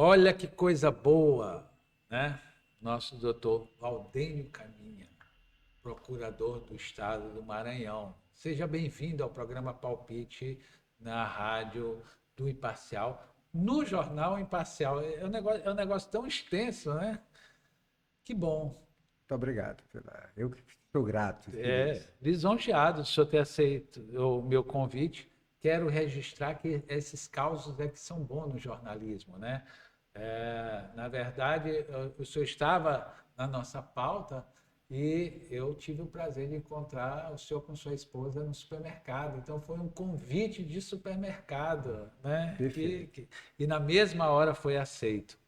Olha que coisa boa, né? Nosso doutor Valdênio Caminha, procurador do Estado do Maranhão. Seja bem-vindo ao programa Palpite na rádio do Imparcial, no Jornal Imparcial. É um negócio tão extenso, né? Que bom. Muito obrigado. Eu que estou grato por isso. Lisonjeado de o senhor ter aceito o meu convite. Quero registrar que esses causos é que são bons no jornalismo, né? Na verdade, o senhor estava na nossa pauta e eu tive o prazer de encontrar o senhor com sua esposa no supermercado. Então, foi um convite de supermercado, né? Perfeito. E na mesma hora foi aceito.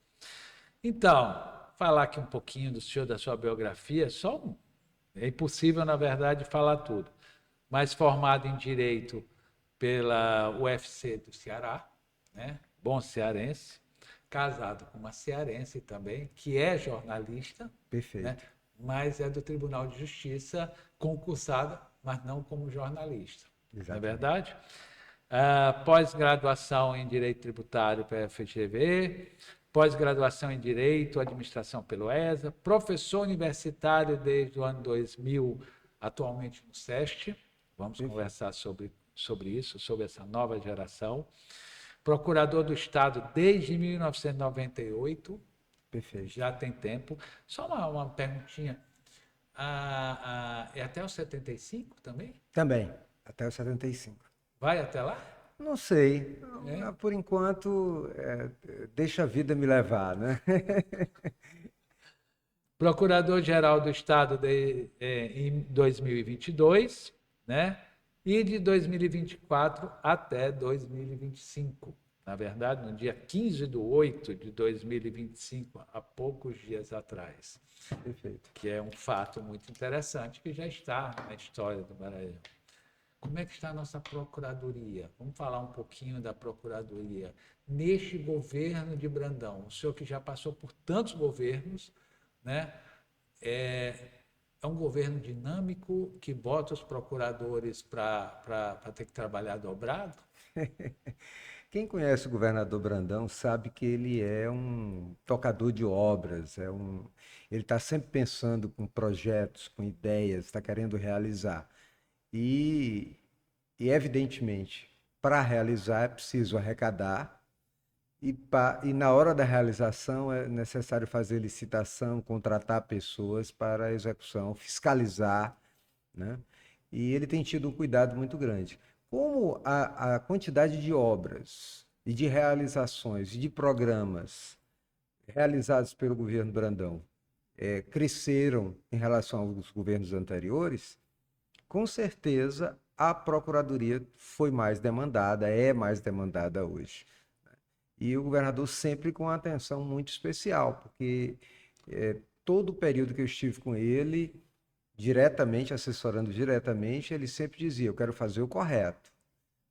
Então, falar aqui um pouquinho do senhor, da sua biografia, é impossível, na verdade, falar tudo. Mas formado em Direito pela UFC do Ceará, né? Bom cearense, casado com uma cearense também, que é jornalista, né? Perfeito. Mas é do Tribunal de Justiça, concursada, mas não como jornalista. Não é Exatamente. verdade? Pós-graduação em Direito Tributário pela FGV, pós-graduação em Direito, Administração pelo ESA, professor universitário desde o ano 2000, atualmente no SEST. Vamos Perfeito. conversar sobre isso, sobre essa nova geração. Procurador do Estado desde 1998, Perfeito. já tem tempo. Só uma perguntinha. É até os 75 também? Também, até os 75. Vai até lá? Não sei. É? Por enquanto, deixa a vida me levar, né? Procurador-Geral do Estado em 2022, né? E de 2024 até 2025. Na verdade, no dia 15 de 8 de 2025, há poucos dias atrás, Perfeito. que é um fato muito interessante que já está na história do Maranhão. Como é que está a nossa Procuradoria? Vamos falar um pouquinho da Procuradoria. Neste governo de Brandão, o senhor que já passou por tantos governos, né? É, é um governo dinâmico que bota os procuradores para ter que trabalhar dobrado? Quem conhece o governador Brandão sabe que ele é um tocador de obras, ele está sempre pensando com projetos, com ideias, está querendo realizar. E, evidentemente, para realizar é preciso arrecadar e na hora da realização é necessário fazer licitação, contratar pessoas para a execução, fiscalizar, né? E ele tem tido um cuidado muito grande. Como a quantidade de obras e de realizações e de programas realizados pelo governo Brandão cresceram em relação aos governos anteriores, com certeza a Procuradoria foi mais demandada, é mais demandada hoje. E o governador sempre com uma atenção muito especial, porque todo o período que eu estive com ele, diretamente, assessorando diretamente, ele sempre dizia: eu quero fazer o correto,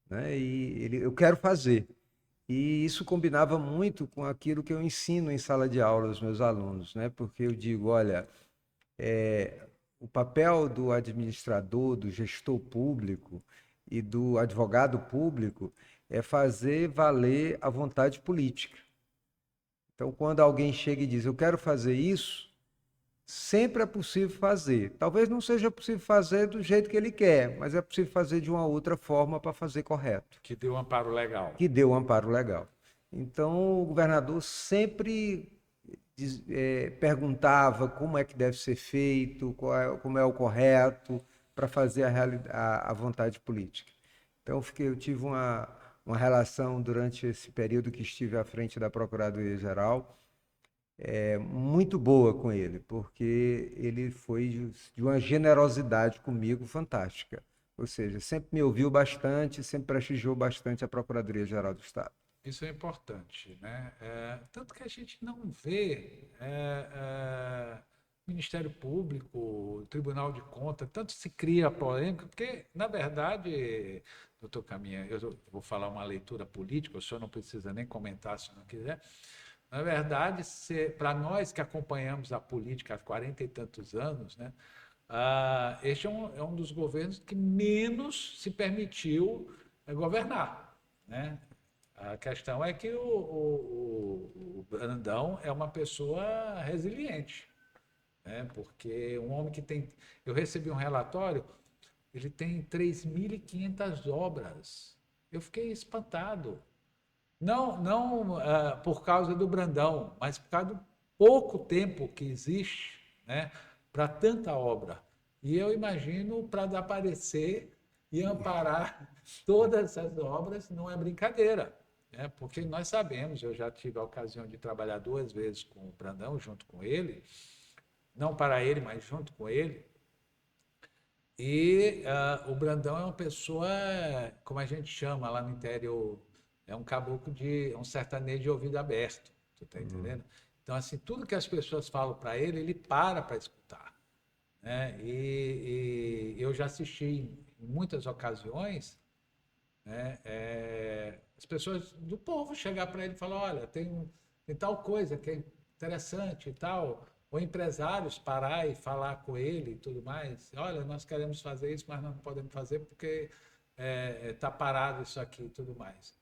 né? Eu quero fazer. E isso combinava muito com aquilo que eu ensino em sala de aula aos meus alunos, né? Porque eu digo: olha, o papel do administrador, do gestor público e do advogado público é fazer valer a vontade política. Então, quando alguém chega e diz: eu quero fazer isso, sempre é possível fazer. Talvez não seja possível fazer do jeito que ele quer, mas é possível fazer de uma outra forma para fazer correto, Que deu um amparo legal. que dê o amparo legal. Então, o governador sempre perguntava como é que deve ser feito, como é o correto para fazer a vontade política. Então, eu tive uma relação durante esse período que estive à frente da Procuradoria-Geral muito boa com ele, porque ele foi de uma generosidade comigo fantástica. Ou seja, sempre me ouviu bastante, sempre prestigiou bastante a Procuradoria-Geral do Estado. Isso é importante, né? Tanto que a gente não vê Ministério Público, Tribunal de Contas, tanto se cria polêmica, porque, na verdade, doutor Caminha, eu vou falar uma leitura política, o senhor não precisa nem comentar se não quiser. Na verdade, para nós que acompanhamos a política há 40 e tantos anos, né, este é um dos governos que menos se permitiu governar, né? A questão é que o Brandão é uma pessoa resiliente, né? Porque um homem que tem. Eu recebi um relatório, ele tem 3.500 obras. Eu fiquei espantado. Não por causa do Brandão, mas por causa do pouco tempo que existe, né, para tanta obra. E eu imagino para aparecer e amparar todas essas obras não é brincadeira, né? Porque nós sabemos, eu já tive a ocasião de trabalhar 2 vezes com o Brandão, junto com ele, não para ele, mas junto com ele, e o Brandão é uma pessoa, como a gente chama lá no interior, é um caboclo de um sertanejo de ouvido aberto, tu tá entendendo? Então, assim, tudo que as pessoas falam para ele para escutar, né? E eu já assisti em muitas ocasiões, né, as pessoas do povo chegar para ele e falar, olha, tem tal coisa que é interessante e tal, ou empresários parar e falar com ele e tudo mais, olha, nós queremos fazer isso, mas não podemos fazer porque está parado isso aqui e tudo mais.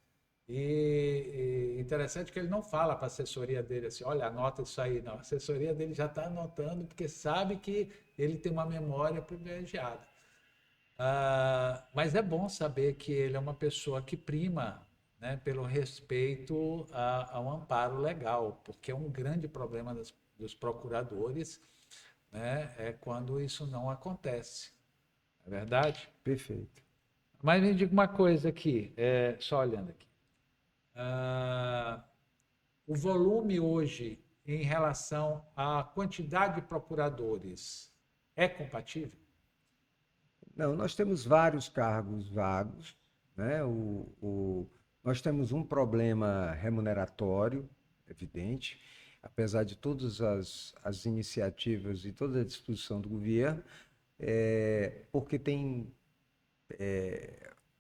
E interessante que ele não fala para a assessoria dele assim, olha, anota isso aí, não. A assessoria dele já está anotando porque sabe que ele tem uma memória privilegiada. Mas é bom saber que ele é uma pessoa que prima, né, pelo respeito ao amparo legal, porque é um grande problema dos procuradores, né, é quando isso não acontece. É verdade? Perfeito. Mas me diga uma coisa aqui, só olhando aqui. Ah, o volume hoje em relação à quantidade de procuradores é compatível? Não, nós temos vários cargos vagos, né? Nós temos um problema remuneratório, evidente, apesar de todas as iniciativas e toda a disposição do governo, porque tem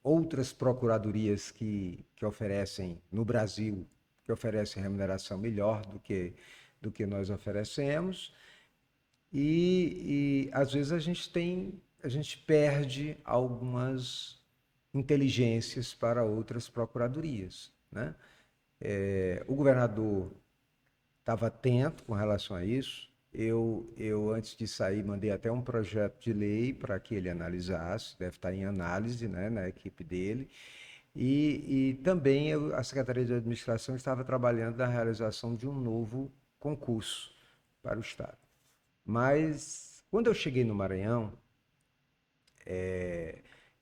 outras procuradorias que oferecem, no Brasil, que oferecem remuneração melhor do que nós oferecemos, e às vezes a gente perde algumas inteligências para outras procuradorias, né? O governador estava atento com relação a isso. Antes de sair, mandei até um projeto de lei para que ele analisasse, deve estar em análise, né, na equipe dele. E também a Secretaria de Administração estava trabalhando na realização de um novo concurso para o Estado. Mas, quando eu cheguei no Maranhão,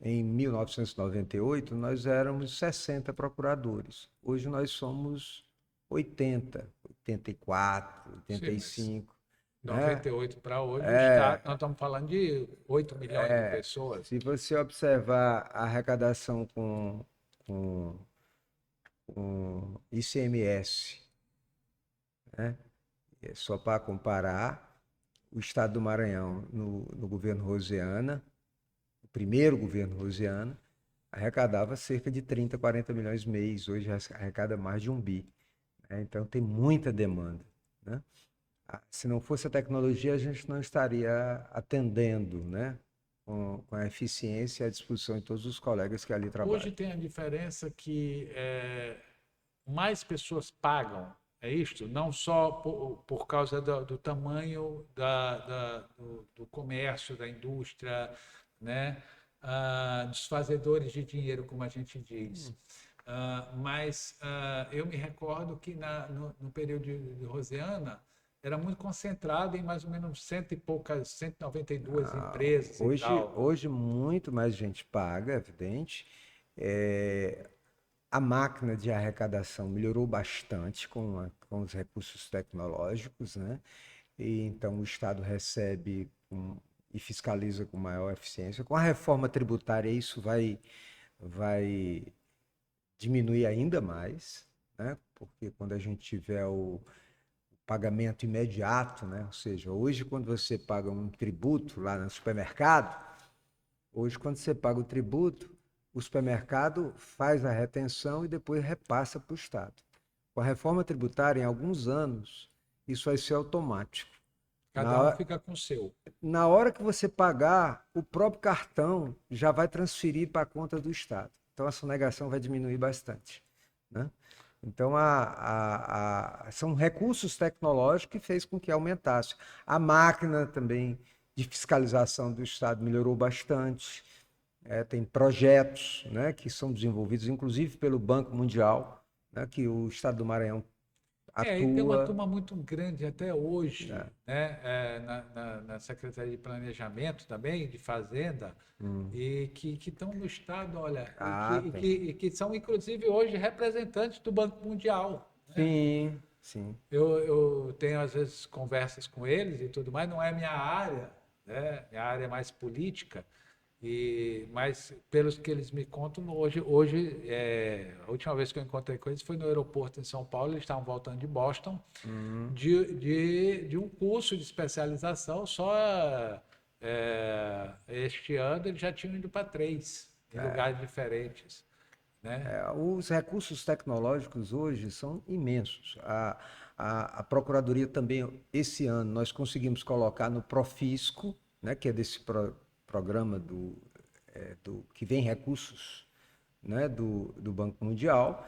em 1998, nós éramos 60 procuradores. Hoje nós somos 80, 84, Sim, mas 85, né? 98 para hoje, o Estado, nós estamos falando de 8 milhões de É, pessoas. se você observar a arrecadação com, com ICMS, né? Só para comparar, o estado do Maranhão, no governo Rosiana, o primeiro governo Rosiana, arrecadava cerca de 30, 40 milhões mês, hoje arrecada mais de 1 bi, né? Então tem muita demanda, né? Se não fosse a tecnologia, a gente não estaria atendendo, né, com a eficiência e a disposição de todos os colegas que ali Hoje trabalham. tem a diferença que mais pessoas pagam, é isto? Não só por causa do tamanho do comércio, da indústria, né? Dos fazedores de dinheiro, como a gente diz. Mas eu me recordo que no período de Rosiana era muito concentrado em mais ou menos cento e poucas, 192 empresas e tal. Hoje muito mais gente paga, é evidente. A máquina de arrecadação melhorou bastante com os recursos tecnológicos, né? E então o Estado recebe e fiscaliza com maior eficiência. Com a reforma tributária, isso vai diminuir ainda mais, né? Porque quando a gente tiver o pagamento imediato, né? Ou seja, hoje quando você paga um tributo lá no supermercado, hoje quando você paga o tributo, o supermercado faz a retenção e depois repassa para o Estado. Com a reforma tributária, em alguns anos, isso vai ser automático. Cada um fica com o seu. Na hora que você pagar, o próprio cartão já vai transferir para a conta do Estado. Então a sonegação vai diminuir bastante. né? Então, são recursos tecnológicos que fez com que aumentasse. A máquina também de fiscalização do Estado melhorou bastante. Tem projetos, né, que são desenvolvidos, inclusive pelo Banco Mundial, né, que o Estado do Maranhão E tem uma atua. turma muito grande até hoje, Né? né, na Secretaria de Planejamento também, de Fazenda, e que estão no Estado, olha, Tem. e que são, inclusive, hoje representantes do Banco Mundial. Sim, sim. Eu tenho, às vezes, conversas com eles e tudo mais, não é minha área, né? Minha área é mais política, mas pelos que eles me contam, a última vez que eu encontrei com eles foi no aeroporto em São Paulo, eles estavam voltando de Boston, de um curso de especialização, este ano eles já tinham ido para 3, em lugares diferentes. Né? Os recursos tecnológicos hoje são imensos. A Procuradoria também, esse ano, nós conseguimos colocar no Profisco, né, que é desse programa que vem recursos, né, do Banco Mundial.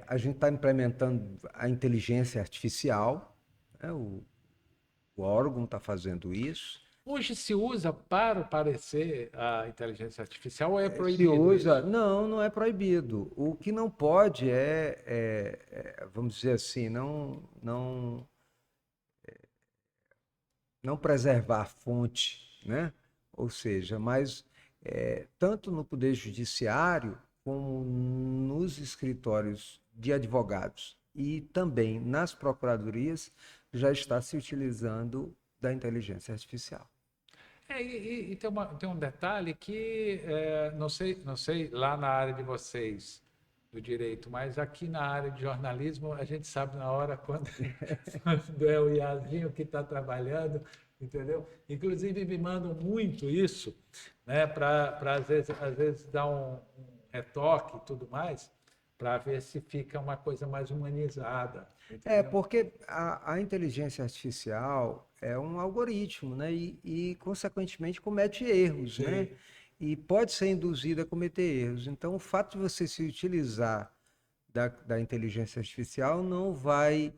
A gente está implementando a inteligência artificial, né, o órgão está fazendo isso. Hoje se usa para parecer a inteligência artificial ou é Se proibido usa, isso? não é proibido. O que não pode vamos dizer assim, não preservar a fonte, né? Ou seja, mas tanto no Poder Judiciário como nos escritórios de advogados e também nas procuradorias já está se utilizando da inteligência artificial. E tem um detalhe que não sei lá na área de vocês do direito, mas aqui na área de jornalismo a gente sabe na hora quando, quando é o Iazinho que está trabalhando, entendeu? Inclusive me mandam muito isso, né, para às vezes dar um retoque e tudo mais, para ver se fica uma coisa mais humanizada, entendeu? Porque a inteligência artificial é um algoritmo, né? Consequentemente, comete erros, né? Sim. E pode ser induzida a cometer erros. Então, o fato de você se utilizar da inteligência artificial não vai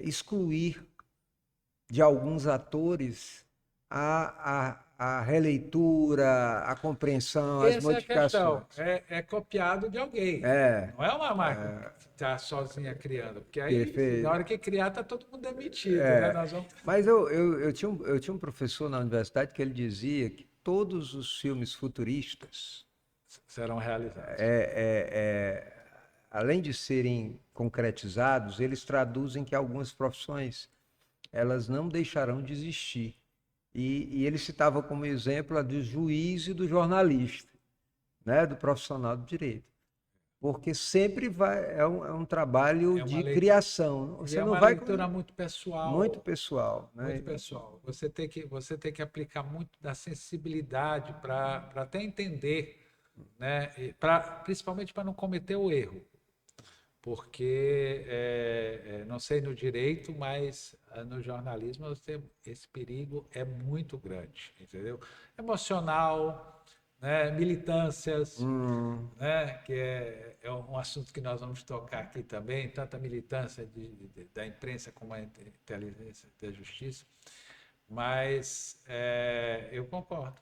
excluir de alguns atores a releitura, a compreensão, as Essa é a questão. modificações. É copiado de alguém. É, Não é uma máquina que está sozinha criando. Porque aí, na perfeito. hora que criar, está todo mundo demitido, né? Nós vamos... Mas eu tinha um professor na universidade que ele dizia que todos os filmes futuristas, serão realizados. além de serem concretizados, eles traduzem que algumas profissões elas não deixarão de existir. E ele citava como exemplo a do juiz e do jornalista, né, do profissional do direito. Porque sempre é um trabalho É uma de leitura, criação. e Você é não uma vai. leitura muito Muito pessoal. pessoal, Muito né? pessoal. Você tem que aplicar muito da sensibilidade para até entender, né? Principalmente para não cometer o erro. Porque, não sei no direito, mas no jornalismo esse perigo é muito grande, entendeu? Emocional, né? Militâncias, Hum, né? Que é um assunto que nós vamos tocar aqui também, tanto a militância da imprensa como a inteligência da justiça, mas eu concordo.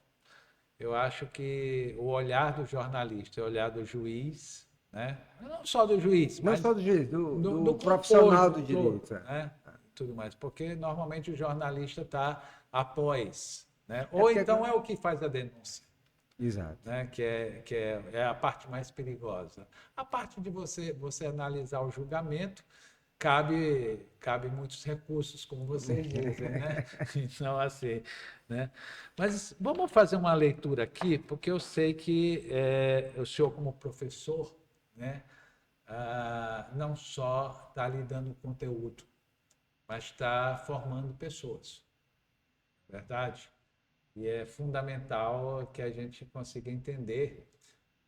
Eu acho que o olhar do jornalista, o olhar do juiz, né? Não só do juiz, não mas só do direito, do do profissional composto do todo, direito. né? Tudo mais, porque normalmente o jornalista está após, né? É Ou porque. então é o que faz a denúncia, Exato. né? É a parte mais perigosa. A parte de você analisar o julgamento cabe muitos recursos, como vocês dizem, né? Então, assim, né? Mas vamos fazer uma leitura aqui, porque eu sei que o senhor, como professor, né, não só está lhe dando conteúdo, mas está formando pessoas, verdade? E é fundamental que a gente consiga entender,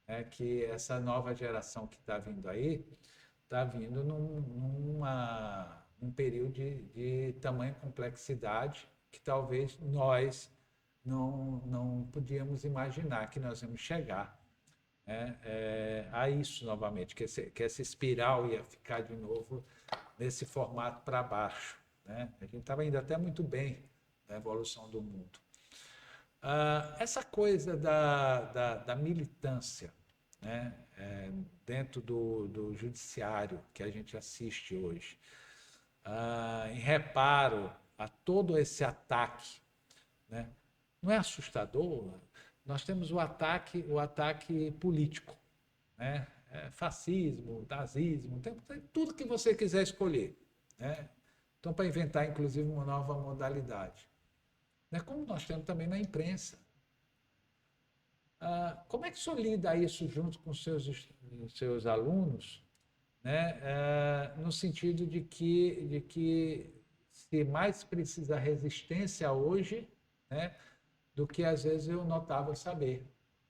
né, que essa nova geração que está vindo aí está vindo num período de tamanha complexidade que talvez nós não podíamos imaginar que nós íamos chegar. né, a isso novamente, que essa espiral ia ficar de novo nesse formato para baixo, né? A gente estava indo até muito bem na evolução do mundo. Essa coisa da militância, né, dentro do judiciário que a gente assiste hoje, em reparo a todo esse ataque, né, não é assustador? Nós temos o ataque político, né? Fascismo, nazismo, tem tudo que você quiser escolher, né? Então, para inventar, inclusive, uma nova modalidade. Né? Como nós temos também na imprensa. Como é que o senhor lida isso junto com os seus alunos, né? No sentido de que se mais precisa resistência hoje, né, do que às vezes eu notava saber.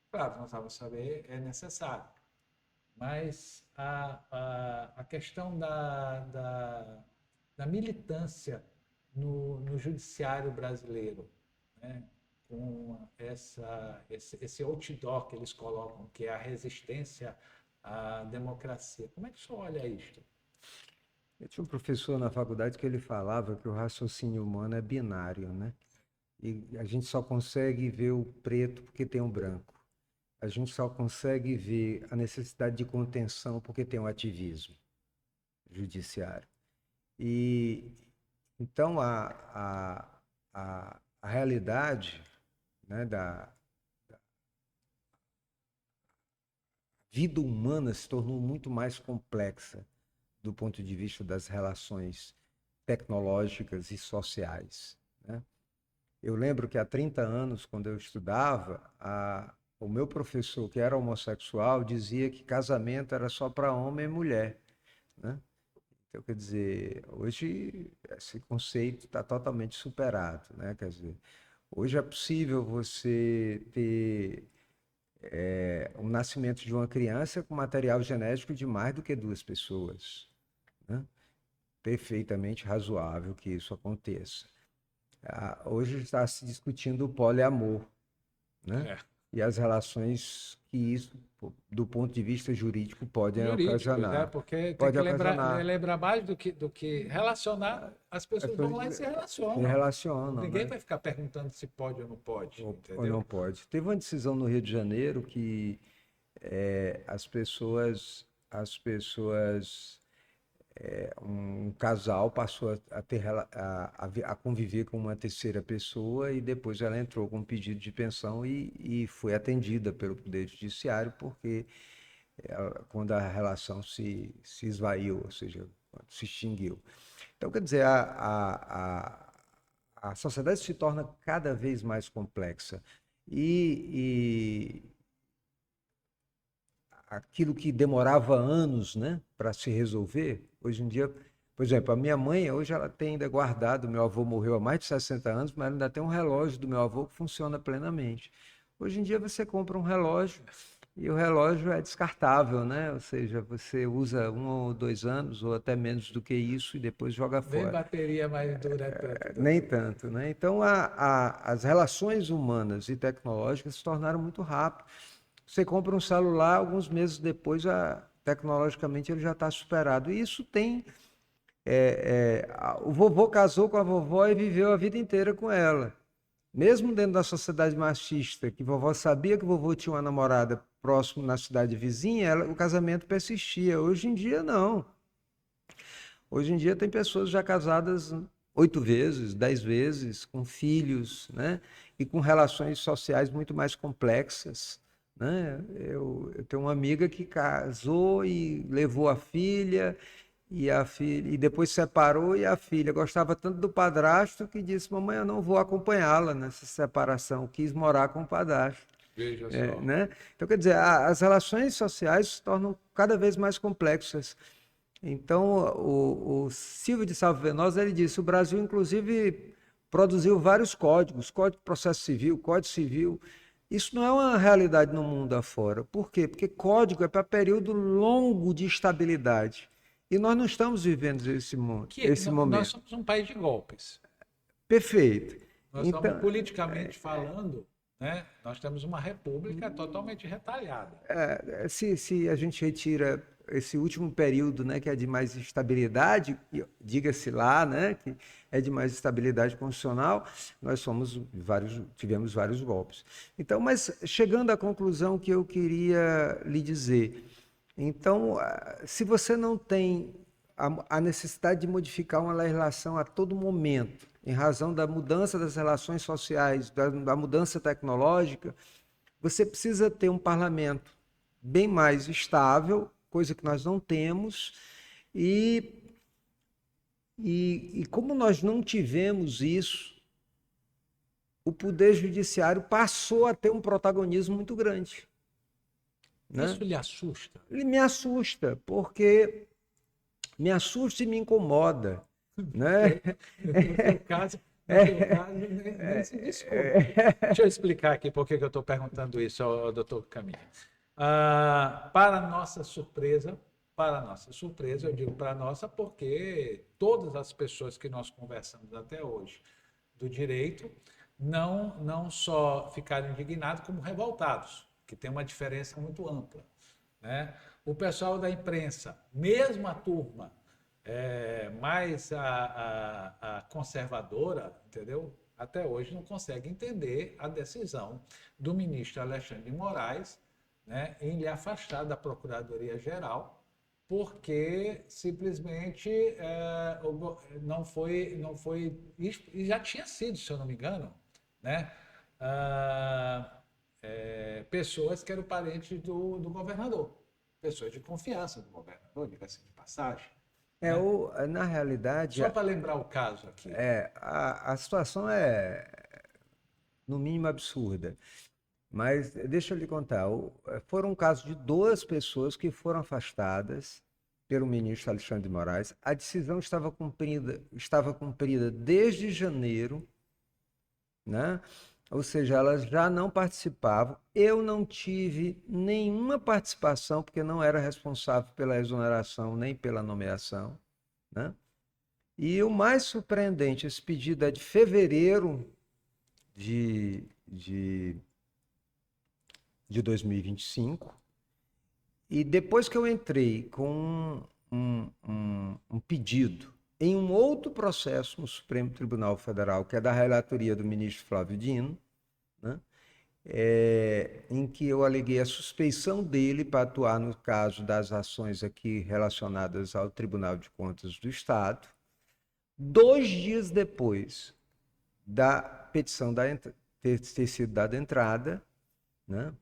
Claro, notava saber é necessário, mas a questão da militância no judiciário brasileiro, né? Com esse outdoor que eles colocam, que é a resistência à democracia. Como é que o senhor olha isto? Eu tinha um professor na faculdade que ele falava que o raciocínio humano é binário, né? E a gente só consegue ver o preto porque tem um branco. A gente só consegue ver a necessidade de contenção porque tem um ativismo judiciário. E então a realidade, né, da vida humana se tornou muito mais complexa do ponto de vista das relações tecnológicas e sociais, né? Eu lembro que há 30 anos, quando eu estudava, o meu professor, que era homossexual, dizia que casamento era só para homem e mulher, né? Então, quer dizer, hoje esse conceito está totalmente superado, né? Quer dizer, hoje é possível você ter um nascimento de uma criança com material genético de mais do que duas pessoas, né? Perfeitamente razoável que isso aconteça. Hoje está se discutindo o poliamor, né? É. E as relações que isso, do ponto de vista jurídico, podem Jurídicos, né? ocasionar. Porque tem Pode que ocasionar. lembrar mais do que relacionar, as As pessoas vão lá e pessoas se se relacionam. relacionam, Ninguém né? vai ficar perguntando se pode ou não pode, Ou entendeu? não pode. Teve uma decisão no Rio de Janeiro que um casal passou a conviver com uma terceira pessoa e depois ela entrou com um pedido de pensão e foi atendida pelo Poder Judiciário porque quando a relação se esvaiu, ou seja, quando se extinguiu. Então, quer dizer, a sociedade se torna cada vez mais complexa e aquilo que demorava anos, né, para se resolver, hoje em dia, por exemplo, a minha mãe, hoje ela tem ainda guardado, meu avô morreu há mais de 60 anos, mas ela ainda tem um relógio do meu avô que funciona plenamente. Hoje em dia você compra um relógio e o relógio é descartável, né? Ou seja, você usa 1 ou 2 anos, ou até menos do que isso, e depois joga Nem fora. bateria mais dura tanto, Nem doutor. tanto, né? Então, as relações humanas e tecnológicas se tornaram muito rápidas. Você compra um celular, alguns meses depois, tecnologicamente, ele já está superado. E isso tem. O vovô casou com a vovó e viveu a vida inteira com ela. Mesmo dentro da sociedade machista, que vovó sabia que o vovô tinha uma namorada próximo na cidade vizinha, o casamento persistia. Hoje em dia, não. Hoje em dia tem pessoas já casadas 8 vezes, 10 vezes, com filhos, né? E com relações sociais muito mais complexas, né? Eu tenho uma amiga que casou e levou a filha e depois separou e a filha gostava tanto do padrasto que disse: mamãe, eu não vou acompanhá-la nessa separação, quis morar com o padrasto. Veja só. Né? Então, quer dizer, as relações sociais se tornam cada vez mais complexas. Então, o Silvio de Salvo Venosa, ele disse, o Brasil, inclusive, produziu vários códigos, Código de Processo Civil, Código Civil. Isso não é uma realidade no mundo afora. Por quê? Porque código é para período longo de estabilidade. E nós não estamos vivendo esse Nós momento. somos um país de golpes. Perfeito. Nós estamos Então, politicamente falando, né? Nós temos uma república totalmente retalhada. Se a gente retira esse último período, né, que é de mais estabilidade, diga-se lá, né, que é de mais estabilidade constitucional, nós tivemos vários golpes. Então, mas chegando à conclusão que eu queria lhe dizer, então, se você não tem a necessidade de modificar uma legislação a todo momento, em razão da mudança das relações sociais, da mudança tecnológica, você precisa ter um parlamento bem mais estável, coisa que nós não temos, e como nós não tivemos isso, o Poder Judiciário passou a ter um protagonismo muito grande. Né? Isso lhe assusta? Ele me assusta, porque me assusta e me incomoda. Né? No seu caso, nem se discute. Deixa eu explicar aqui por que eu estou perguntando isso ao doutor Caminha. Para nossa surpresa, eu digo para nossa porque todas as pessoas que nós conversamos até hoje do direito não só ficaram indignados, como revoltados, que tem uma diferença muito ampla. Né? O pessoal da imprensa, mesmo a turma mais a conservadora, entendeu? Até hoje não consegue entender a decisão do ministro Alexandre de Moraes, né, em lhe afastar da Procuradoria-Geral, porque simplesmente não foi, e já tinha sido, se eu não me engano, né, pessoas que eram parentes do governador, pessoas de confiança do governador, diga-se de passagem. Na realidade... Só para lembrar o caso aqui. A situação é, no mínimo, absurda. Mas deixa eu lhe contar, foram um caso de 2 pessoas que foram afastadas pelo ministro Alexandre de Moraes. A decisão estava cumprida desde janeiro, né? Ou seja, elas já não participavam. Eu não tive nenhuma participação, porque não era responsável pela exoneração nem pela nomeação. Né? E o mais surpreendente, esse pedido é de fevereiro de 2025, e depois que eu entrei com um pedido em um outro processo no Supremo Tribunal Federal, que é da relatoria do ministro Flávio Dino, né, em que eu aleguei a suspeição dele para atuar no caso das ações aqui relacionadas ao Tribunal de Contas do Estado, 2 dias depois da petição ter sido dada entrada, né,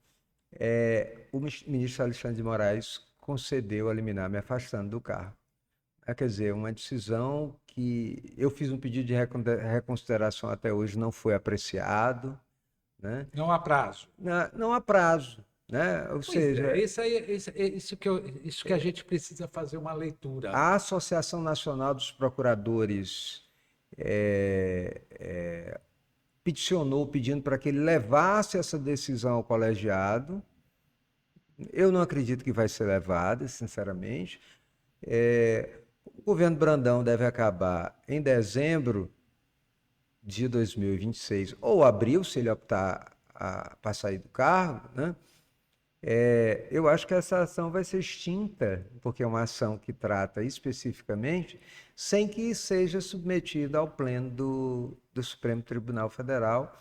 o ministro Alexandre de Moraes concedeu a liminar me afastando do cargo. Quer dizer, uma decisão que eu fiz um pedido de reconsideração até hoje, não foi apreciado. Né? Não há prazo. Não há prazo. Né? Ou seja, isso que a gente precisa fazer uma leitura. A Associação Nacional dos Procuradores peticionou pedindo para que ele levasse essa decisão ao colegiado. Eu não acredito que vai ser levada, sinceramente. O governo Brandão deve acabar em dezembro de 2026, ou abril, se ele optar para sair do cargo, né? Eu acho que essa ação vai ser extinta, porque é uma ação que trata especificamente, sem que seja submetida ao pleno do Supremo Tribunal Federal,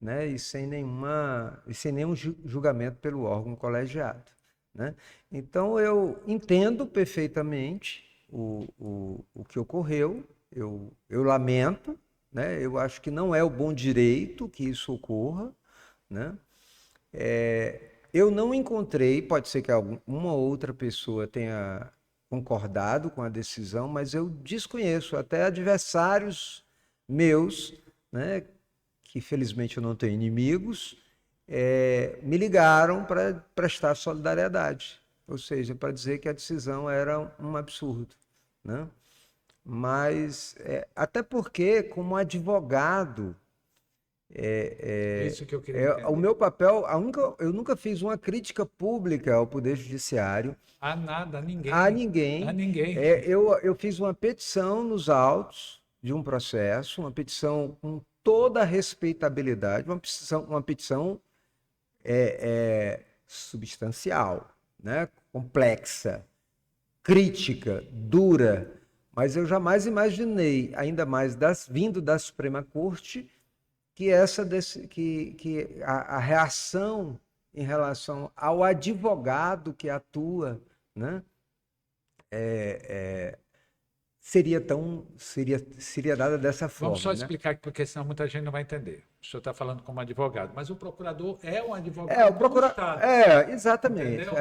né? E sem nenhum julgamento pelo órgão colegiado. Né? Então, eu entendo perfeitamente o que ocorreu, eu lamento, né? Eu acho que não é o bom direito que isso ocorra. Né? Eu não encontrei, pode ser que uma outra pessoa tenha concordado com a decisão, mas eu desconheço até adversários meus, né, que felizmente eu não tenho inimigos, me ligaram para prestar solidariedade, ou seja, para dizer que a decisão era um absurdo. Né? Mas, até porque, como advogado, Isso que eu queria entender. o meu papel, eu nunca fiz uma crítica pública ao Poder Judiciário. A nada, a ninguém. A ninguém. A ninguém. Eu fiz uma petição nos autos de um processo, uma petição com toda a respeitabilidade, uma petição substancial, né? Complexa, crítica, dura, mas eu jamais imaginei, ainda mais vindo da Suprema Corte, que a reação em relação ao advogado que atua, né, seria dada dessa Vamos só forma, né? explicar, porque senão muita gente não vai entender. O senhor está falando como advogado, mas o procurador é um O advogado do procurador. Estado. Exatamente. Entendeu?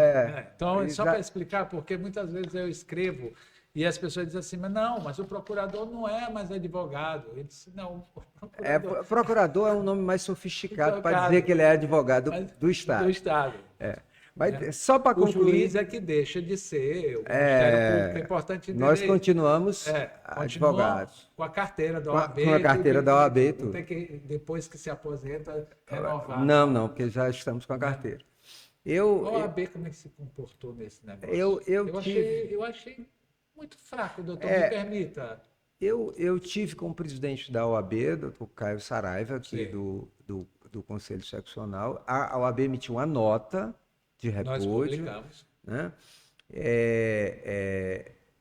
Então, só para explicar, porque muitas vezes eu escrevo e as pessoas dizem assim, mas o procurador não é mais advogado. Ele disse, não, o procurador... Procurador é um nome mais sofisticado para Advogado, dizer que ele é advogado mas do Estado. Do Estado. Mas Né? só para O concluir, juiz é que deixa de ser, o Ministério Público é importante entender. nós continuamos Continuam advogados. com a carteira da Com OAB. a carteira da OAB, tudo. Tem que, depois que se aposenta, renovar. Não, porque já estamos com a carteira. A OAB, como é que se comportou nesse negócio? Eu achei muito fraco, doutor, me permita. Eu tive com o presidente da OAB, doutor Caio Saraiva, aqui do Conselho Seccional. A OAB emitiu uma nota de repúdio. Nós publicamos. Né?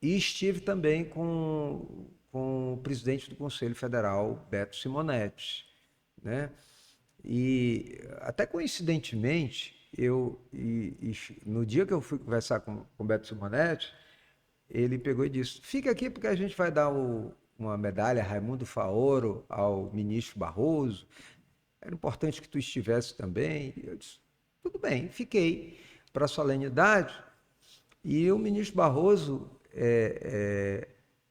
E estive também com o presidente do Conselho Federal, Beto Simonetti. Né? E até coincidentemente, no dia que eu fui conversar com o Beto Simonetti, ele pegou e disse, fica aqui porque a gente vai dar uma medalha Raimundo Faoro ao ministro Barroso. Era importante que tu estivesse também. Eu disse, tudo bem, fiquei para a solenidade. E o ministro Barroso,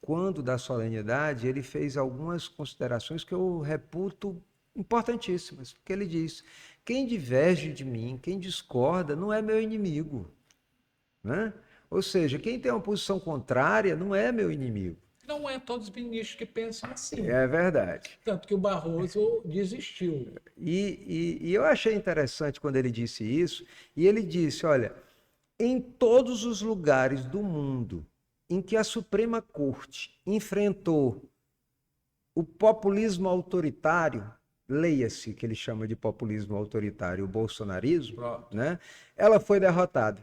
quando da solenidade, ele fez algumas considerações que eu reputo importantíssimas, porque ele diz, quem diverge de mim, quem discorda, não é meu inimigo. Né? Ou seja, quem tem uma posição contrária não é meu inimigo. Não é todos os ministros que pensam assim. É verdade. Tanto que o Barroso desistiu. E eu achei interessante quando ele disse isso, e ele disse, olha, em todos os lugares do mundo em que a Suprema Corte enfrentou o populismo autoritário, leia-se que ele chama de populismo autoritário, o bolsonarismo, né? Ela foi derrotada.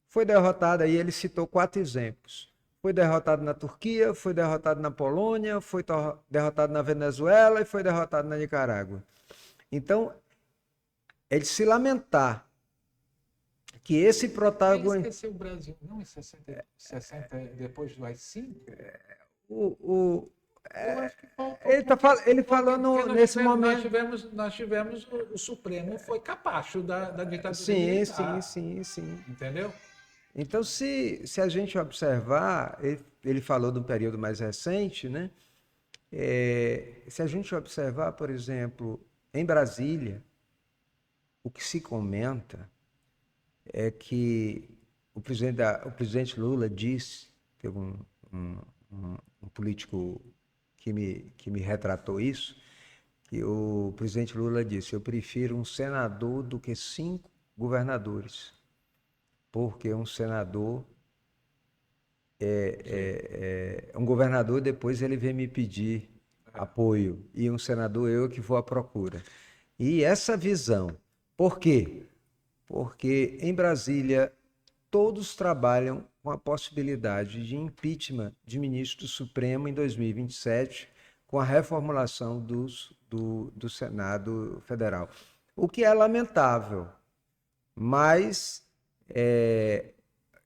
Foi derrotada, e ele citou 4 exemplos. Foi derrotado na Turquia, foi derrotado na Polônia, foi derrotado na Venezuela e foi derrotado na Nicarágua. Então, é de se lamentar que esse protagonismo... Ele esqueceu o Brasil, não em 60 depois do AI-5? Eu acho que faltou. Ele falou nesse momento... Nós tivemos o Supremo, foi capacho da ditadura militar. Sim. Entendeu? Então, se a gente observar, ele falou de um período mais recente, né? Se a gente observar, por exemplo, em Brasília, o que se comenta é que o presidente Lula disse, teve um político que me retratou isso, que o presidente Lula disse, eu prefiro um senador do que 5 governadores. Porque um senador um governador, depois ele vem me pedir apoio, e um senador eu que vou à procura. E essa visão, por quê? Porque em Brasília todos trabalham com a possibilidade de impeachment de ministro do Supremo em 2027, com a reformulação do Senado Federal. O que é lamentável, mas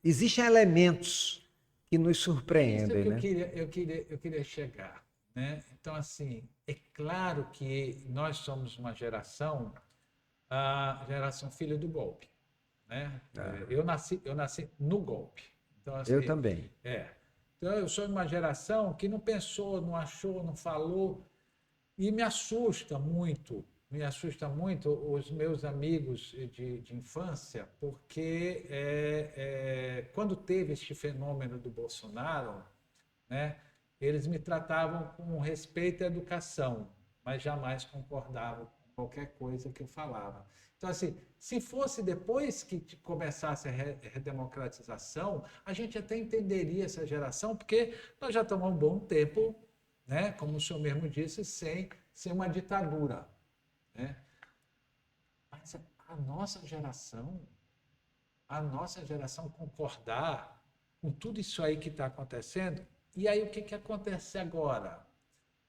existem elementos que nos surpreendem. Isso que eu queria chegar. Né? Então, assim, é claro que nós somos uma geração, a geração filha do golpe. Né? Eu nasci no golpe. Então, assim, eu também. Então, eu sou uma geração que não pensou, não achou, não falou, e me assusta muito os meus amigos de infância, porque quando teve este fenômeno do Bolsonaro, né, eles me tratavam com respeito à educação, mas jamais concordavam com qualquer coisa que eu falava. Então, assim, se fosse depois que começasse a redemocratização, a gente até entenderia essa geração, porque nós já estamos há um bom tempo, né, como o senhor mesmo disse, sem ser uma ditadura, né? Mas a nossa geração concordar com tudo isso aí que está acontecendo, e aí o que, que acontece agora?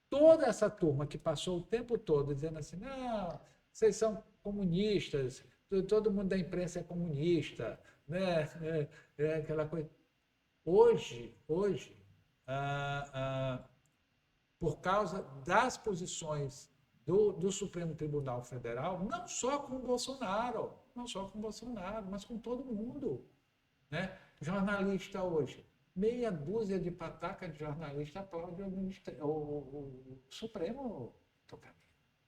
Toda essa turma que passou o tempo todo dizendo assim, não, vocês são comunistas, todo mundo da imprensa é comunista, né? Aquela coisa. Hoje, ah, ah, por causa das posições do Supremo Tribunal Federal, não só com o Bolsonaro, mas com todo mundo, né? Jornalista hoje, meia dúzia de pataca de jornalista aplaude o Supremo.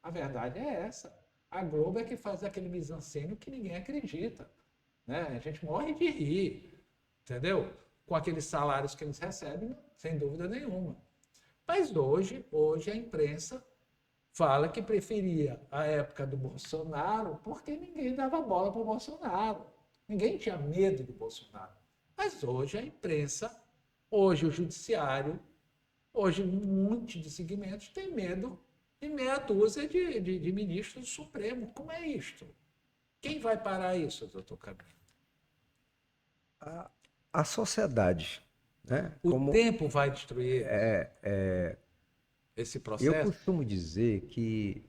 A verdade é essa. A Globo é que faz aquele mise-en-scène que ninguém acredita, né? A gente morre de rir, entendeu? Com aqueles salários que eles recebem, sem dúvida nenhuma. Mas hoje a imprensa fala que preferia a época do Bolsonaro porque ninguém dava bola para o Bolsonaro. Ninguém tinha medo do Bolsonaro. Mas hoje a imprensa, hoje o judiciário, hoje um monte de segmentos tem medo de meia dúzia de ministros do Supremo. Como é isto? Quem vai parar isso, doutor Camilo? A sociedade, né? O tempo vai destruir esse Eu processo? costumo dizer que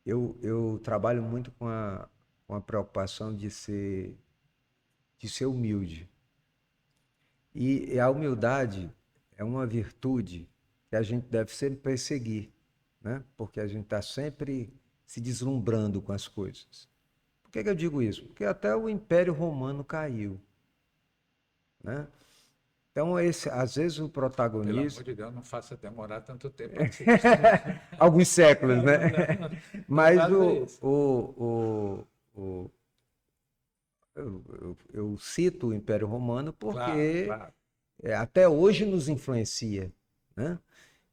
eu trabalho muito com a preocupação de ser humilde. E a humildade é uma virtude que a gente deve sempre perseguir, né? Porque a gente está sempre se deslumbrando com as coisas. Por que eu digo isso? Porque até o Império Romano caiu, né? Então, às vezes o Pelo amor protagonista, de Deus, não faça demorar tanto tempo assim. alguns séculos, né? Não Mas faça isso. o- eu cito o Império Romano Claro, porque claro. até hoje nos influencia, né?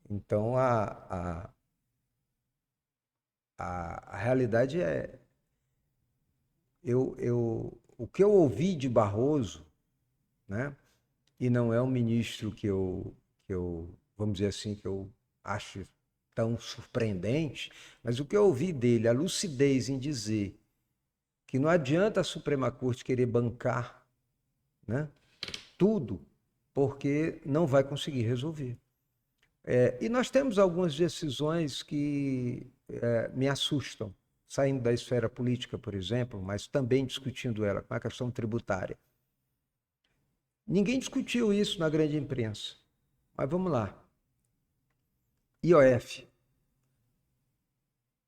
Então, a realidade é, o que eu ouvi de Barroso, né? E não é um ministro vamos dizer assim, que eu acho tão surpreendente, mas o que eu ouvi dele, a lucidez em dizer que não adianta a Suprema Corte querer bancar, né, tudo, porque não vai conseguir resolver. E nós temos algumas decisões que me assustam, saindo da esfera política, por exemplo, mas também discutindo ela, com a questão tributária. Ninguém discutiu isso na grande imprensa. Mas vamos lá. IOF.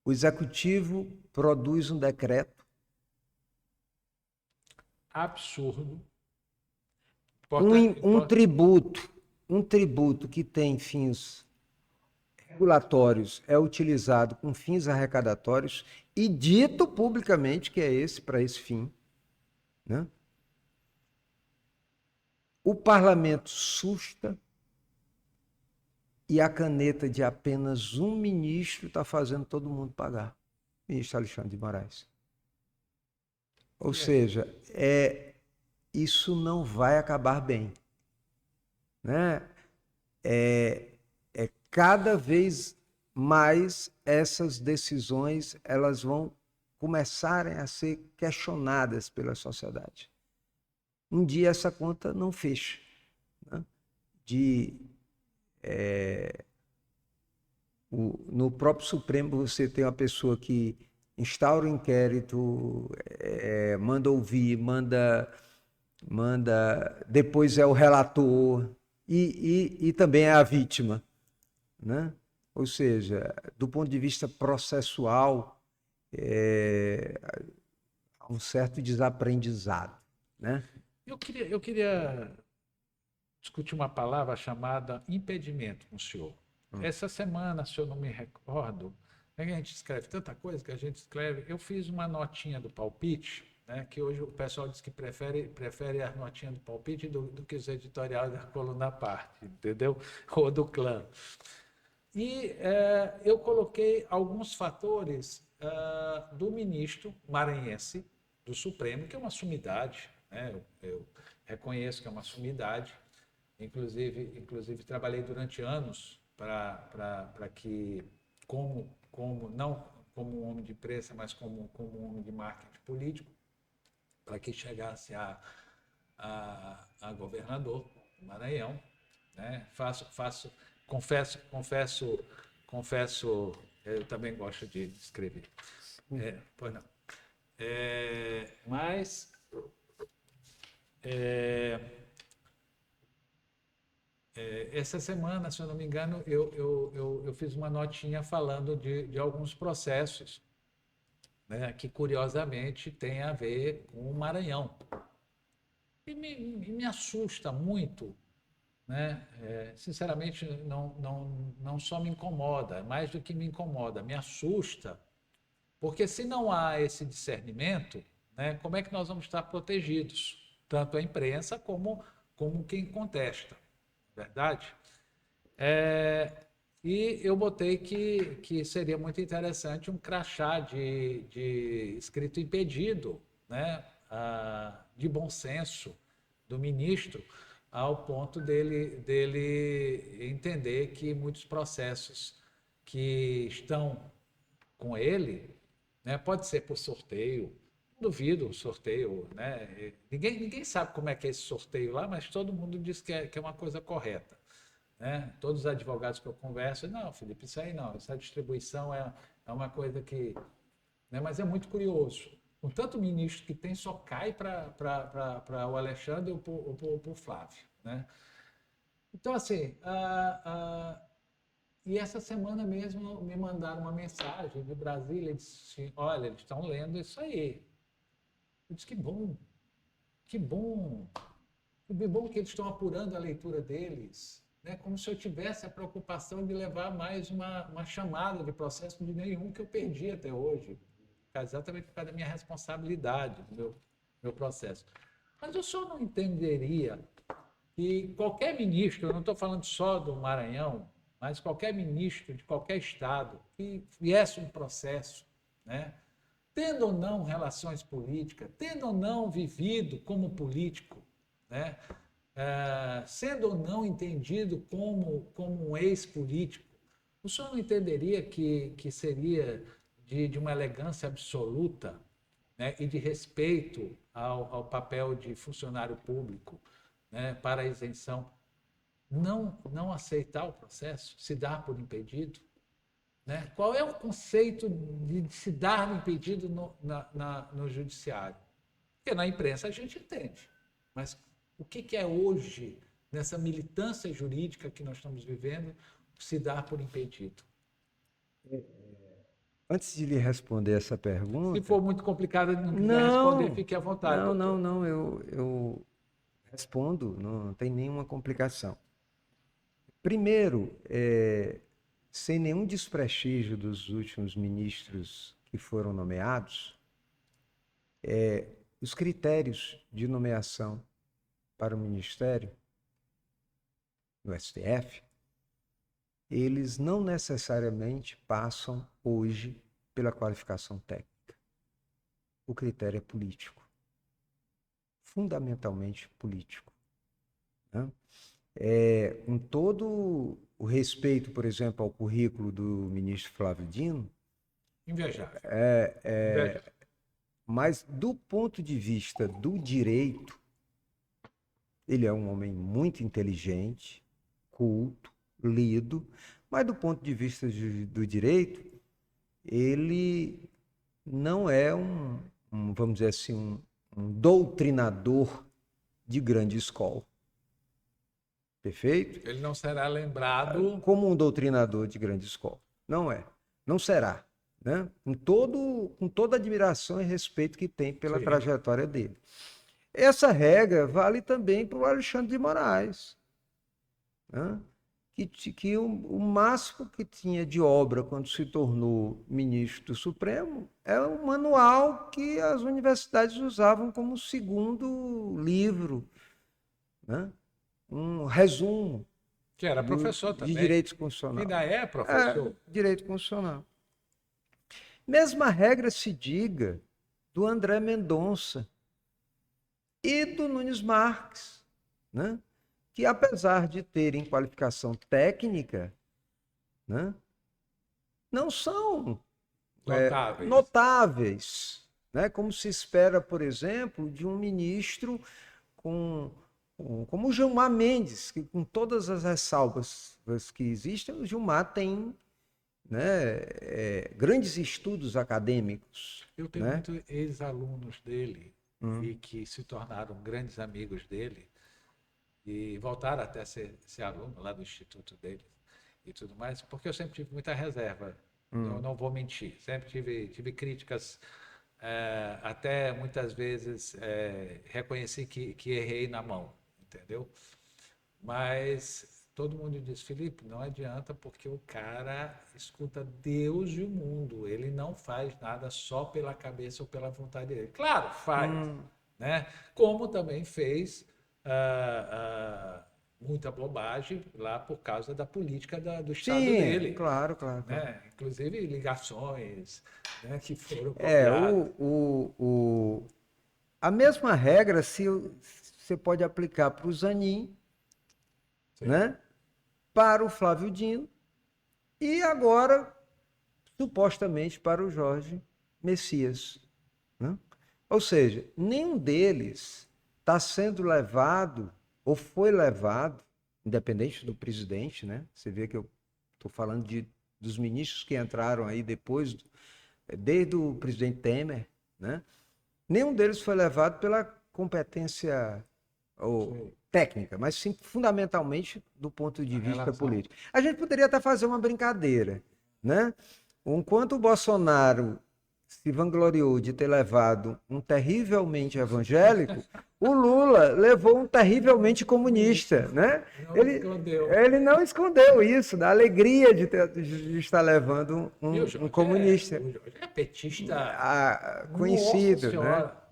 O executivo produz um decreto, Absurdo. um, Importante, um tributo, um tributo que tem fins regulatórios é utilizado com fins arrecadatórios e dito publicamente que é esse para esse fim, né? O parlamento susta e a caneta de apenas um ministro está fazendo todo mundo pagar. Ministro Alexandre de Moraes. Ou seja, isso não vai acabar bem, né? Cada vez mais essas decisões elas vão começarem a ser questionadas pela sociedade. Um dia essa conta não fecha, né? No próprio Supremo você tem uma pessoa que instaura o inquérito, manda ouvir, depois é o relator e também é a vítima, né? Ou seja, do ponto de vista processual, há um certo desaprendizado, né? eu queria discutir uma palavra chamada impedimento com o senhor. Essa semana, se eu não me recordo, a gente escreve tanta coisa que a gente escreve. Eu fiz uma notinha do palpite, né, que hoje o pessoal diz que prefere as notinhas do palpite do que os editoriais da coluna à parte, entendeu? Ou do clã. E eu coloquei alguns fatores do ministro maranhense do Supremo, que é uma sumidade, né? Eu reconheço que é uma sumidade. Inclusive trabalhei durante anos para que não como um homem de imprensa, mas como um homem de marketing político, para que chegasse a governador do Maranhão, né? Confesso, eu também gosto de escrever. Pois não. Mas essa semana, se eu não me engano, eu fiz uma notinha falando de alguns processos, né, que curiosamente tem a ver com o Maranhão. E me assusta muito, né? Sinceramente, não só me incomoda, mais do que me incomoda, me assusta, porque se não há esse discernimento, né, como é que nós vamos estar protegidos? Tanto a imprensa como quem contesta, verdade? E eu botei que seria muito interessante um crachá de escrito impedido, né, de bom senso do ministro, ao ponto dele entender que muitos processos que estão com ele, né, pode ser por sorteio, duvido o sorteio, né? Ninguém sabe como é que é esse sorteio lá, mas todo mundo diz que é uma coisa correta, né? Todos os advogados que eu converso, não, Felipe, isso aí não, essa distribuição é uma coisa que... Né? Mas é muito curioso. Com tanto ministro que tem, só cai para o Alexandre ou para o Flávio. Né? Então, assim, e essa semana mesmo me mandaram uma mensagem de Brasília, e disse assim, olha, eles estão lendo isso aí. Eu disse, que bom, que bom, que bom que eles estão apurando a leitura deles, né? Como se eu tivesse a preocupação de levar mais uma chamada de processo de nenhum que eu perdi até hoje, exatamente por causa da minha responsabilidade, do meu processo. Mas o senhor não entenderia que qualquer ministro, eu não estou falando só do Maranhão, mas qualquer ministro de qualquer estado que viesse um processo, né, tendo ou não relações políticas, tendo ou não vivido como político, né, sendo ou não entendido como um ex-político, o senhor não entenderia que seria de uma elegância absoluta, né, e de respeito ao papel de funcionário público, né, para a isenção, não aceitar o processo, se dar por impedido? Né? Qual é o conceito de se dar impedido no judiciário? Porque na imprensa a gente entende, mas o que é hoje, nessa militância jurídica que nós estamos vivendo, se dar por impedido? Antes de lhe responder essa Se pergunta, for muito complicado e não quiser responder, não, fique à vontade, doutor. não, eu respondo, não tem nenhuma complicação. Primeiro, sem nenhum desprestígio dos últimos ministros que foram nomeados, os critérios de nomeação para o ministério, no STF, eles não necessariamente passam hoje pela qualificação técnica. O critério é político, fundamentalmente político. Né? Com todo o respeito, por exemplo, ao currículo do ministro Flávio Dino, Invejável. Invejável. mas do ponto de vista do direito, ele é um homem muito inteligente, culto, lido, mas do ponto de vista do direito, ele não é vamos dizer assim, um doutrinador de grande escola. Perfeito? Ele não será lembrado como um doutrinador de grande escola. Não é. Não será. Né? Com toda a admiração e respeito que tem pela Sim. trajetória dele. Essa regra vale também para o Alexandre de Moraes. Né? Que o máximo que tinha de obra quando se tornou ministro do Supremo é um manual que as universidades usavam como segundo livro, né? Um resumo que era professor de também. direito constitucional. Ainda é professor. Direito constitucional. Mesma regra se diga do André Mendonça e do Nunes Marques, né? Que apesar de terem qualificação técnica, né, não são Notáveis. notáveis, né? Como se espera, por exemplo, de um ministro como o Gilmar Mendes, que com todas as ressalvas que existem, o Gilmar tem, né, grandes estudos acadêmicos, Eu tenho né? muitos ex-alunos dele Hum. e que se tornaram grandes amigos dele e voltaram até a ser aluno lá do instituto dele e tudo mais, porque eu sempre tive muita reserva, não vou mentir, sempre tive críticas, até muitas vezes reconheci que errei na mão, entendeu? Mas todo mundo diz, Felipe, não adianta porque o cara escuta Deus e o mundo. Ele não faz nada só pela cabeça ou pela vontade dele. Claro, faz, né? Como também fez muita bobagem lá por causa da política do estado Sim, dele, claro, claro, claro. né? Inclusive ligações, né, que foram É, copiadas. a mesma regra você pode aplicar para o Zanin, Sim. né? Para o Flávio Dino e agora, supostamente, para o Jorge Messias, né? Ou seja, nenhum deles está sendo levado ou foi levado, independente do presidente, né? Você vê que eu estou falando dos ministros que entraram aí depois, desde o presidente Temer, né? Nenhum deles foi levado pela competência ou Sim. técnica, mas sim fundamentalmente do ponto de A vista relação. político. A gente poderia até fazer uma brincadeira, né? Enquanto o Bolsonaro se vangloriou de ter levado um terrivelmente evangélico, o Lula levou um terrivelmente comunista, né? Não Ele, escondeu. ele não escondeu isso, da alegria de estar levando E o um Jorge comunista é petista, nossa conhecido, né? senhora.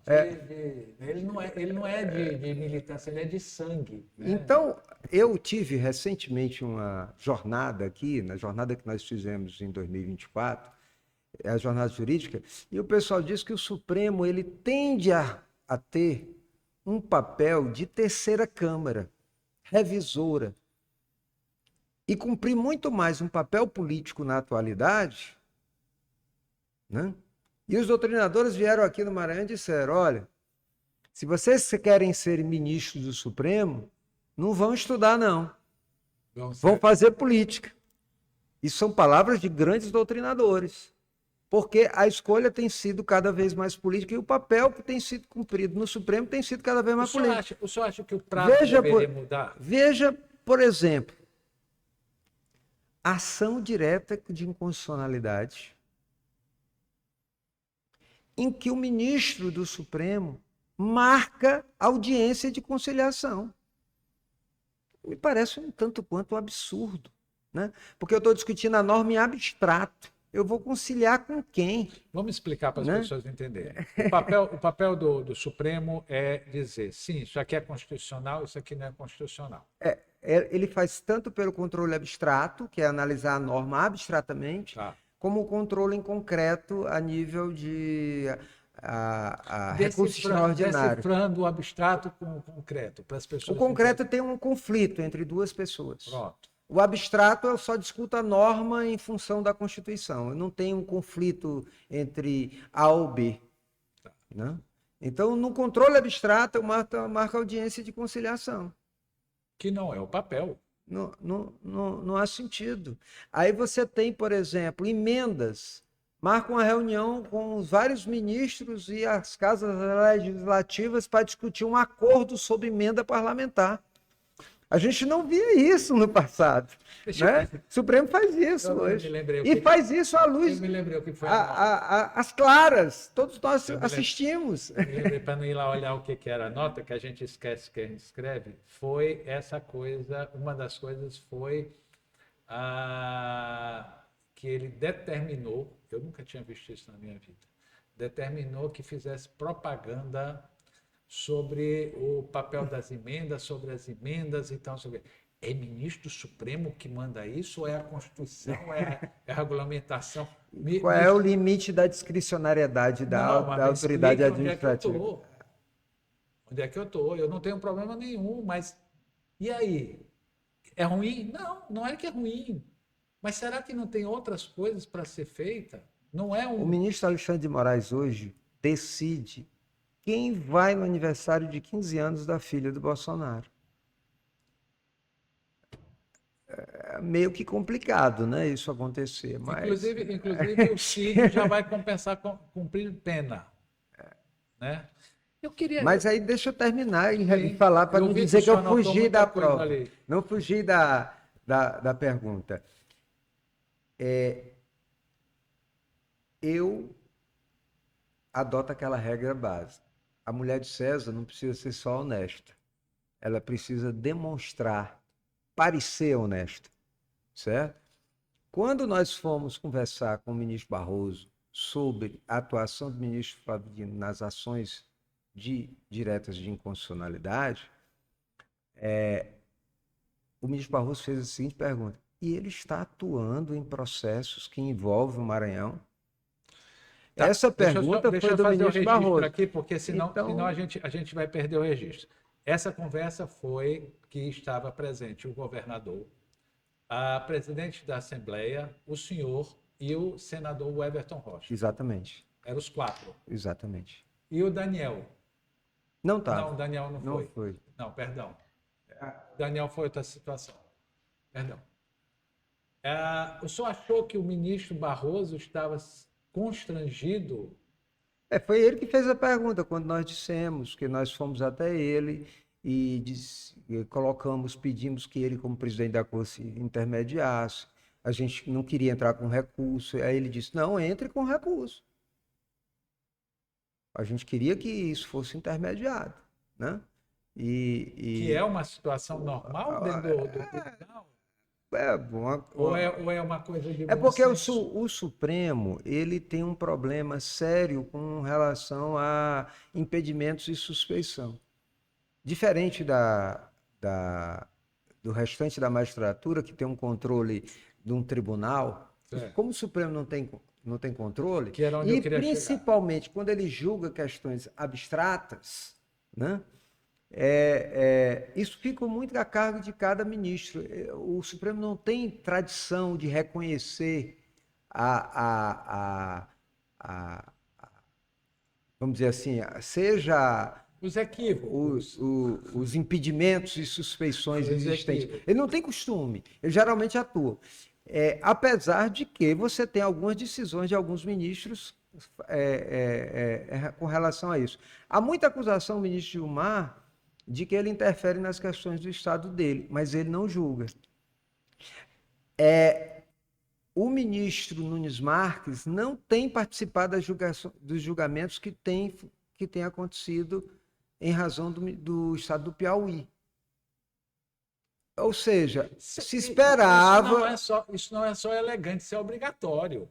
Ele não é de militância, ele é de sangue, né? Então, eu tive recentemente uma jornada aqui, na jornada que nós fizemos em 2024, é a jornada jurídica, e o pessoal diz que o Supremo ele tende a ter um papel de terceira câmara, revisora, e cumprir muito mais um papel político na atualidade, né? E os doutrinadores vieram aqui no Maranhão e disseram, olha, se vocês querem ser ministros do Supremo, não vão estudar, não. Vão fazer política. Isso são palavras de grandes doutrinadores. Porque a escolha tem sido cada vez mais política e o papel que tem sido cumprido no Supremo tem sido cada vez mais político. O senhor acha que o prazo deveria mudar? Veja, por exemplo, ação direta de inconstitucionalidade em que o ministro do Supremo marca audiência de conciliação. Me parece um tanto quanto um absurdo, né? Porque eu estou discutindo a norma em abstrato. Eu vou conciliar com quem? Vamos explicar para as Né? pessoas entenderem. O papel do Supremo é dizer, sim, isso aqui é constitucional, isso aqui não é constitucional. Ele faz tanto pelo controle abstrato, que é analisar a norma abstratamente, Tá? como o controle em concreto a nível de recurso extraordinário. Decifrando o abstrato com o concreto, para as O pessoas concreto entenderem. tem um conflito entre duas pessoas. Pronto. O abstrato eu só discuto a norma em função da Constituição. Eu não tenho um conflito entre A ou B. Né? Então, no controle abstrato, eu marco audiência de conciliação. Que não é o papel. Não há sentido. Aí você tem, por exemplo, emendas. Marca uma reunião com os vários ministros e as casas legislativas para discutir um acordo sobre emenda parlamentar. A gente não via isso no passado. Né? O Supremo faz isso hoje. E faz isso à luz. Eu me lembrei o que foi as claras. Todos nós assistimos. Eu me lembrei para não ir lá olhar o que era a nota, que a gente esquece que a gente escreve. Foi essa coisa, uma das coisas foi que ele determinou, eu nunca tinha visto isso na minha vida, determinou que fizesse propaganda sobre o papel das emendas, sobre as emendas e tal. É ministro Supremo que manda isso ou é a Constituição, é a regulamentação? Qual é o limite da discricionariedade da autoridade administrativa? Onde é que eu estou? Eu não tenho problema nenhum, mas e aí? É ruim? Não, não é que é ruim. Mas será que não tem outras coisas para ser feita? Não é O um. ministro Alexandre de Moraes hoje decide quem vai no aniversário de 15 anos da filha do Bolsonaro. É meio que complicado, né, isso acontecer, mas Inclusive o filho já vai compensar cumprir pena, né? Eu queria. Mas aí deixa eu terminar e Sim, falar para eu não vi que o dizer que senhor eu anotou fugi muita da coisa prova, ali. não fugi da pergunta. Eu adoto aquela regra básica. A mulher de César não precisa ser só honesta, ela precisa demonstrar, parecer honesta, certo? Quando nós fomos conversar com o ministro Barroso sobre a atuação do ministro Flávio Dino nas ações diretas de inconstitucionalidade, o ministro Barroso fez a seguinte pergunta: e ele está atuando em processos que envolvem o Maranhão? Tá, Essa pergunta deixa foi eu do fazer o ministro registro Barroso. aqui, porque senão Então, a gente vai perder o registro. Essa conversa foi que estava presente o governador, a presidente da Assembleia, o senhor e o senador Everton Rocha. exatamente, Eram os quatro. exatamente. E o Daniel. Não estava, Não, o Daniel não não foi. foi. Não, perdão. O Daniel foi outra situação. Perdão. O senhor achou que o ministro Barroso estava constrangido? Foi ele que fez a pergunta quando nós dissemos que nós fomos até ele e colocamos, pedimos que ele, como presidente da Corte, intermediasse. A gente não queria entrar com recurso. Aí ele disse: não, entre com recurso. A gente queria que isso fosse intermediado, né? Que é E, uma situação normal dentro do tribunal? é, bom, Ou é uma coisa de é bom porque senso? O Supremo ele tem um problema sério com relação a impedimentos e suspeição. Diferente da, do restante da magistratura, que tem um controle de um tribunal, É, como o Supremo não tem controle, que era onde eu e queria chegar. principalmente quando ele julga questões abstratas, né? Isso fica muito a cargo de cada ministro. O Supremo não tem tradição de reconhecer a, a, a, vamos dizer assim, seja Os equívocos. os impedimentos e suspeições Os existentes. equívocos. Ele não tem costume, ele geralmente atua. Apesar de que você tem algumas decisões de alguns ministros com relação a isso. Há muita acusação do ministro Gilmar de que ele interfere nas questões do Estado dele, mas ele não julga. O ministro Nunes Marques não tem participado dos julgamentos que têm acontecido em razão do Estado do Piauí. Ou seja, se esperava, Isso não é só elegante, isso é obrigatório.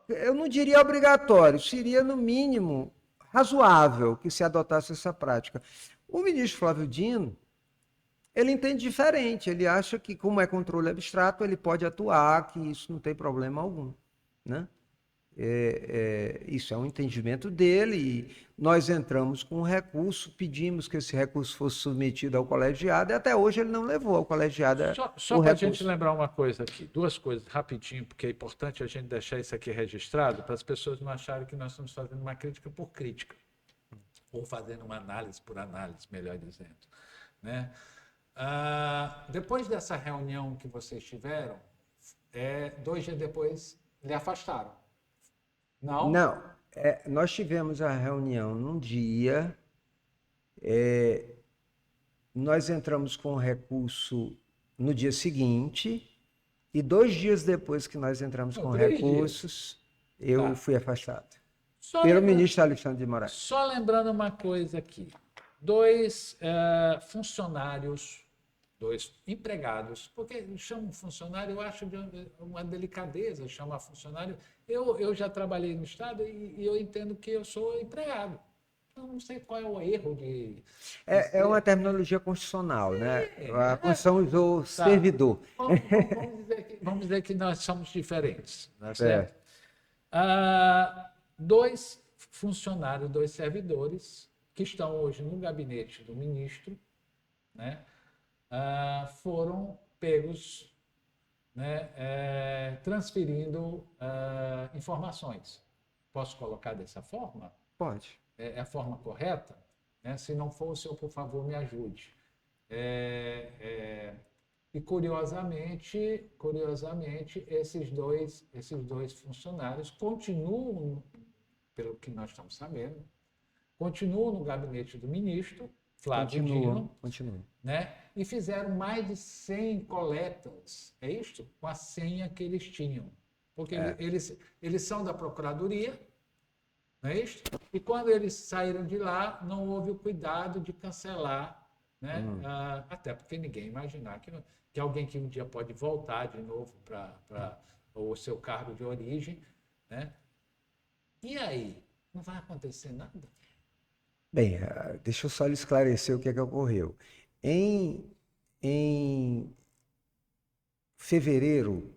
eu não diria obrigatório, seria no mínimo razoável que se adotasse essa prática. O ministro Flávio Dino, ele entende diferente, ele acha que, como é controle abstrato, ele pode atuar, que isso não tem problema algum, né? Isso é um entendimento dele e nós entramos com um recurso, pedimos que esse recurso fosse submetido ao colegiado e até hoje ele não levou ao colegiado Só o para a gente recurso. lembrar uma coisa aqui, duas coisas rapidinho, porque é importante a gente deixar isso aqui registrado para as pessoas não acharem que nós estamos fazendo uma crítica por crítica, ou fazendo uma análise por análise, melhor dizendo, né? Depois dessa reunião que vocês tiveram, 2 dias depois lhe afastaram. Não? Não, nós tivemos a reunião num dia, nós entramos com o recurso no dia seguinte e 2 dias depois que nós entramos Não, com 3 dias. recursos, eu Tá. fui afastado Só pelo lembrando, ministro Alexandre de Moraes. só lembrando uma coisa aqui. 2 funcionários, 2 empregados, porque chamam funcionário, eu acho de uma delicadeza chamar funcionário. Eu já trabalhei no Estado e eu entendo que eu sou empregado. Eu não sei qual é o erro de É uma ser. terminologia constitucional, né? A Constituição usou Tá. servidor. Vamos dizer que nós somos diferentes, não é certo? Certo. 2 funcionários, 2 servidores que estão hoje no gabinete do ministro, né, foram pegos né, transferindo informações. Posso colocar dessa forma? Pode. É a forma correta? Né? Se não for, o senhor, por favor, me ajude. E curiosamente, esses dois funcionários continuam, pelo que nós estamos sabendo, continuam no gabinete do ministro Flávio Continua, Dino, continua. né? E fizeram mais de 100 coletas, é isto? Com a senha que eles tinham. Porque eles são da Procuradoria, não é isso? E quando eles saíram de lá, não houve o cuidado de cancelar, né? Até porque ninguém imaginar que alguém que um dia pode voltar de novo para o seu cargo de origem, né? E aí? Não vai acontecer nada? Bem, deixa eu só lhe esclarecer o que é que ocorreu. Em, em fevereiro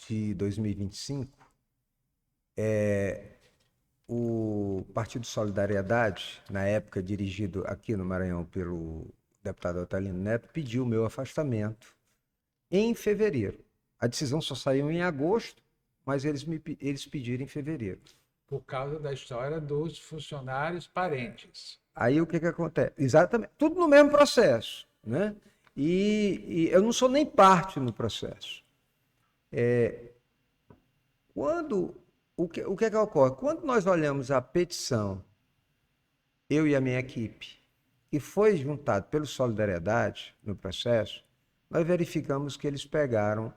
de 2025, o Partido Solidariedade, na época dirigido aqui no Maranhão pelo deputado Otalino Neto, pediu o meu afastamento em fevereiro. A decisão só saiu em agosto, mas eles pediram em fevereiro. Por causa da história dos funcionários parentes. Aí o que que acontece? Exatamente, tudo no mesmo processo, né? E eu não sou nem parte no processo. Quando o que é que ocorre? Quando nós olhamos a petição, eu e a minha equipe, que foi juntado pelo Solidariedade no processo, nós verificamos que eles pegaram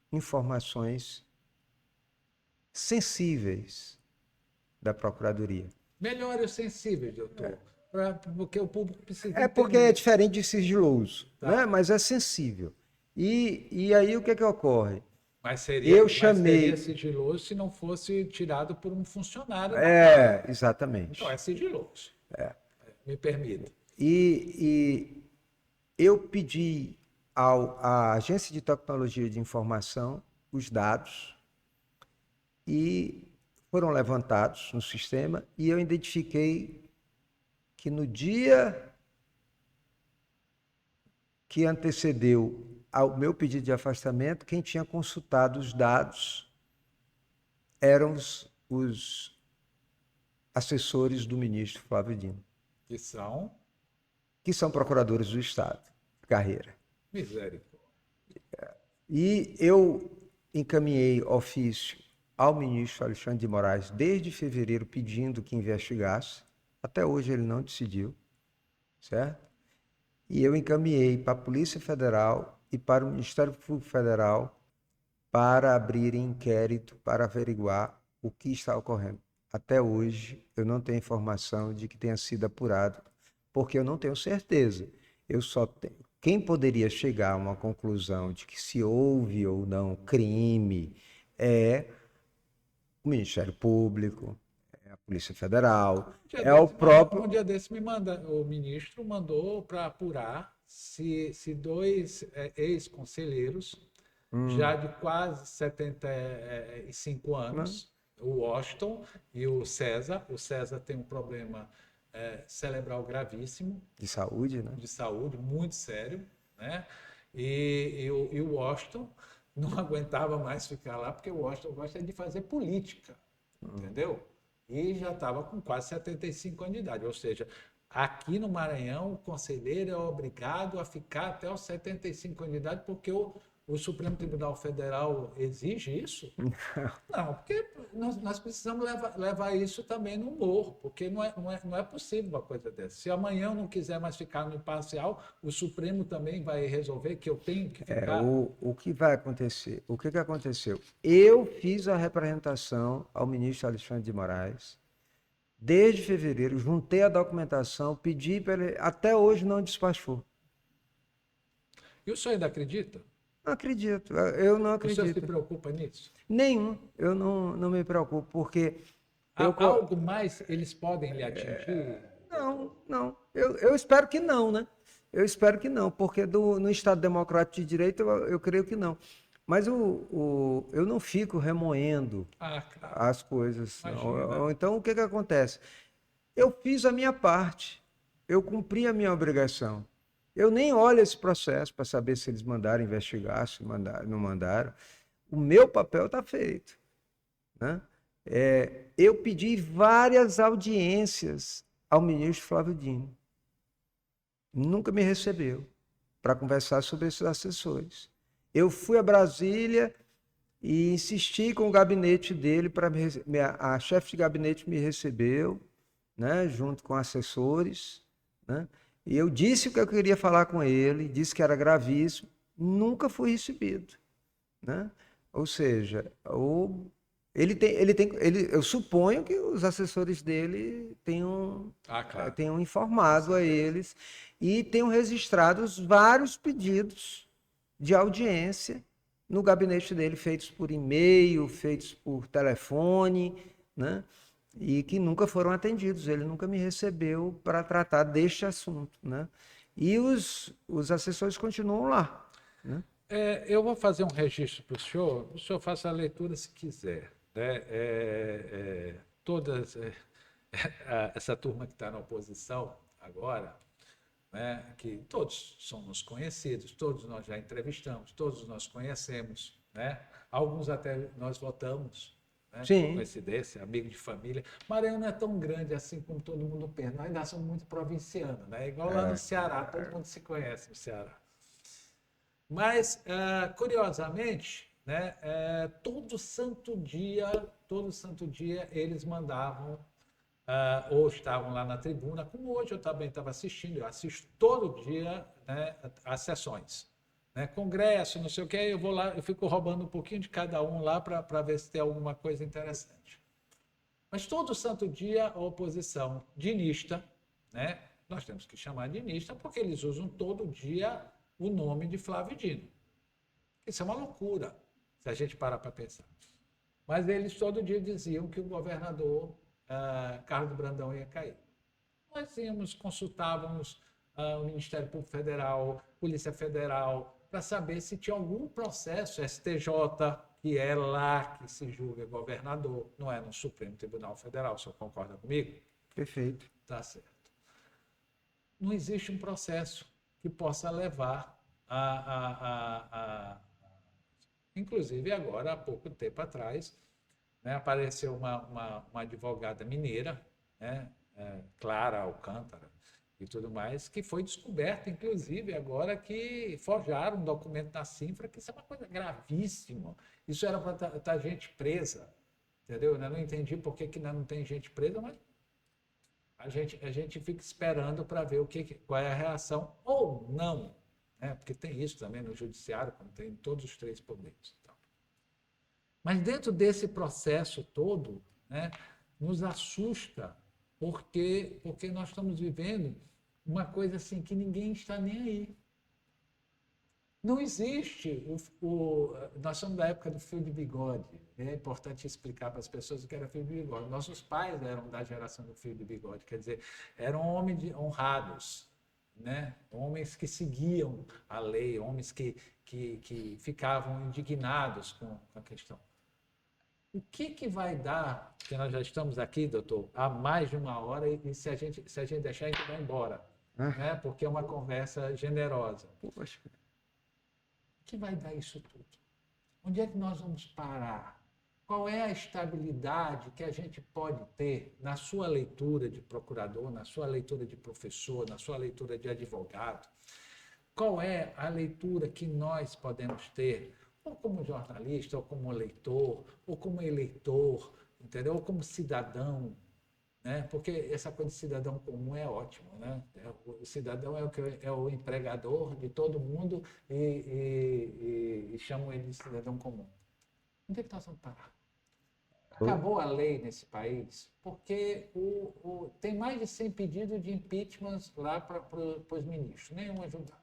informações sensíveis da Procuradoria. Melhore os sensíveis, doutor, porque o público precisa É porque é entender. diferente de sigiloso, Tá. né? Mas é sensível. E aí o que é que ocorre? Mas seria Chamei. sigiloso se não fosse tirado por um funcionário da casa. Exatamente. Então é sigiloso. Me permita. E eu pedi à Agência de Tecnologia de Informação os dados e foram levantados no sistema e eu identifiquei que no dia que antecedeu ao meu pedido de afastamento, quem tinha consultado os dados eram os assessores do ministro Flávio Dino, Que são que são procuradores do Estado, de carreira. misericórdia. E eu encaminhei ofício ao ministro Alexandre de Moraes desde fevereiro pedindo que investigasse. Até hoje ele não decidiu, certo? E eu encaminhei para a Polícia Federal e para o Ministério Público Federal para abrirem inquérito para averiguar o que está ocorrendo. Até hoje eu não tenho informação de que tenha sido apurado, porque eu não tenho certeza. Eu só tenho... Quem poderia chegar a uma conclusão de que se houve ou não crime é o Ministério Público, é a Polícia Federal, é o próprio... Um dia desse o ministro mandou para apurar se dois ex-conselheiros, já de quase 75 anos, o Washington e o César. O César tem um problema cerebral gravíssimo. De saúde, né? De saúde, muito sério, né? E o Washington não aguentava mais ficar lá, porque o Washington gosta de fazer política, entendeu? E já estava com quase 75 anos de idade. Ou seja, aqui no Maranhão, o conselheiro é obrigado a ficar até os 75 anos de idade, porque o Supremo Tribunal Federal exige isso? Não, porque nós precisamos levar isso também no humor, porque não é possível uma coisa dessa. Se amanhã eu não quiser mais ficar no imparcial, o Supremo também vai resolver que eu tenho que ficar. O que vai acontecer? O que aconteceu? Eu fiz a representação ao ministro Alexandre de Moraes, desde fevereiro, juntei a documentação, pedi para ele, até hoje não despachou. E o senhor ainda acredita? Não acredito, eu não acredito. O senhor se preocupa nisso? Nenhum, eu não me preocupo, porque... Algo mais eles podem lhe atingir? Não. Eu espero que não, né? Eu espero que não, porque no Estado Democrático de Direito eu creio que não. Mas eu não fico remoendo claro. as coisas. Imagina. Então, o que acontece? Eu fiz a minha parte, eu cumpri a minha obrigação. Eu nem olho esse processo para saber se eles mandaram investigar, se mandaram, não mandaram. O meu papel está feito, né? Eu pedi várias audiências ao ministro Flávio Dino. Nunca me recebeu para conversar sobre esses assessores. Eu fui a Brasília e insisti com o gabinete dele para a chefe de gabinete me recebeu, né, junto com assessores, né? E eu disse o que eu queria falar com ele, disse que era gravíssimo, nunca fui recebido, né? Ou seja, eu suponho que os assessores dele Claro. tenham informado a eles e tenham registrado os vários pedidos de audiência no gabinete dele, feitos por e-mail, feitos por telefone, né? E que nunca foram atendidos. Ele nunca me recebeu para tratar deste assunto, né? E os assessores continuam lá, né? Eu vou fazer um registro para o senhor faça a leitura se quiser, né? Essa turma que está na oposição agora, né, que todos somos conhecidos, todos nós já entrevistamos, todos nós conhecemos, né? Alguns até nós votamos, né, por Sim, coincidência, amigo de família. Maranhão não é tão grande assim como todo mundo pensa, nós ainda somos muito provincianos, né? Igual lá no Ceará, todo mundo se conhece no Ceará. Mas, curiosamente, né, todo santo dia eles mandavam, ou estavam lá na tribuna, como hoje eu também estava assistindo, eu assisto todo dia, né, as sessões. Né, congresso, não sei o que, eu vou lá, eu fico roubando um pouquinho de cada um lá para ver se tem alguma coisa interessante. Mas todo santo dia a oposição dinista, né, nós temos que chamar dinista porque eles usam todo dia o nome de Flávio Dino. Isso é uma loucura, se a gente parar para pensar. Mas eles todo dia diziam que o governador Carlos Brandão ia cair. Nós íamos, consultávamos o Ministério Público Federal, Polícia Federal, para saber se tinha algum processo, STJ, que é lá que se julga governador, não é no Supremo Tribunal Federal, o senhor concorda comigo? perfeito. Tá certo. Não existe um processo que possa levar a inclusive, agora, há pouco tempo atrás, né, apareceu uma advogada mineira, né, Clara Alcântara e tudo mais, que foi descoberta, inclusive, agora que forjaram um documento da Cinfra, que isso é uma coisa gravíssima. Isso era para estar gente presa, entendeu? Eu não entendi por que não tem gente presa, mas a gente fica esperando para ver qual é a reação ou não, né? Porque tem isso também no judiciário, como tem em todos os três poderes. Então. Mas dentro desse processo todo, né, nos assusta porque nós estamos vivendo uma coisa assim que ninguém está nem aí. Não existe nós somos da época do fio de bigode. É importante explicar para as pessoas o que era fio de bigode. Nossos pais eram da geração do fio de bigode, quer dizer, eram homens honrados, né? Homens que seguiam a lei, homens que ficavam indignados com a questão. O que vai dar, porque nós já estamos aqui, doutor, há mais de uma hora e se a gente deixar, a gente vai embora, Ah, né? Porque é uma conversa generosa. poxa. O que vai dar isso tudo? Onde é que nós vamos parar? Qual é a estabilidade que a gente pode ter na sua leitura de procurador, na sua leitura de professor, na sua leitura de advogado? Qual é a leitura que nós podemos ter, ou como jornalista, ou como leitor, ou como eleitor, entendeu? Ou como cidadão, né? Porque essa coisa de cidadão comum é ótimo, né? O cidadão é o empregador de todo mundo e chamam ele de cidadão comum. Onde é que nós vamos parar? Acabou a lei nesse país porque tem mais de 100 pedidos de impeachment lá para os ministros, nenhum ajudado.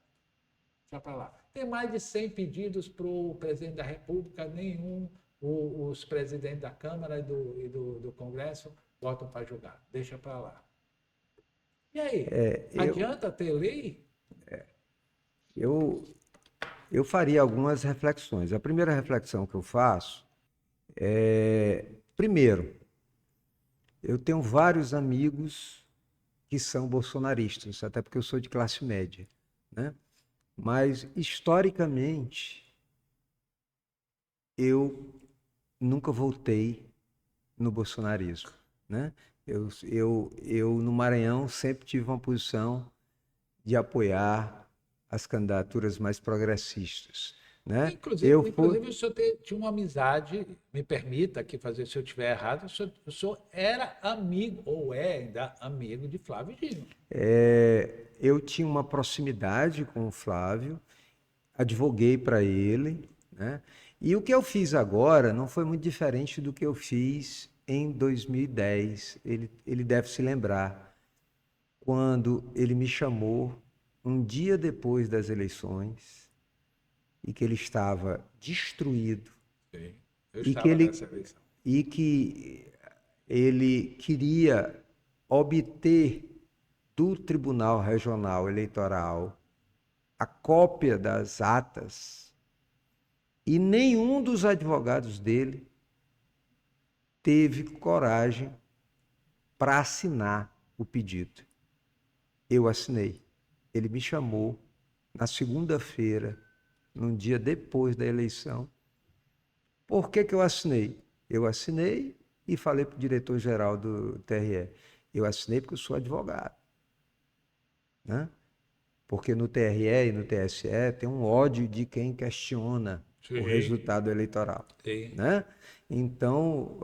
Já para lá. Tem mais de 100 pedidos para o presidente da República, nenhum os presidentes da Câmara e do Congresso botam para julgar, deixa para lá. E aí? Eu, Adianta ter lei? eu, eu faria algumas reflexões. A primeira reflexão que eu faço primeiro, eu tenho vários amigos que são bolsonaristas, até porque eu sou de classe média, né? Mas, historicamente, eu nunca voltei no bolsonarismo, né? No Maranhão, sempre tive uma posição de apoiar as candidaturas mais progressistas, né? Eu fui, Inclusive o senhor tinha uma amizade, me permita aqui fazer se eu estiver errado, o senhor era amigo, ou é ainda amigo de Flávio Dino. eu tinha uma proximidade com o Flávio, advoguei para ele, né? E o que eu fiz agora não foi muito diferente do que eu fiz em 2010. Ele deve se lembrar, quando ele me chamou um dia depois das eleições e que ele estava destruído Sim, eu e que estava nessa eleição. e que ele queria obter do Tribunal Regional Eleitoral a cópia das atas e nenhum dos advogados dele teve coragem para assinar o pedido. Eu assinei. Ele me chamou na segunda-feira, num dia depois da eleição. Por que eu assinei? Eu assinei e falei para o diretor-geral do TRE. Eu assinei porque eu sou advogado, né? Porque no TRE e no TSE tem um ódio de quem questiona o Sim, resultado eleitoral, sim. né? Então,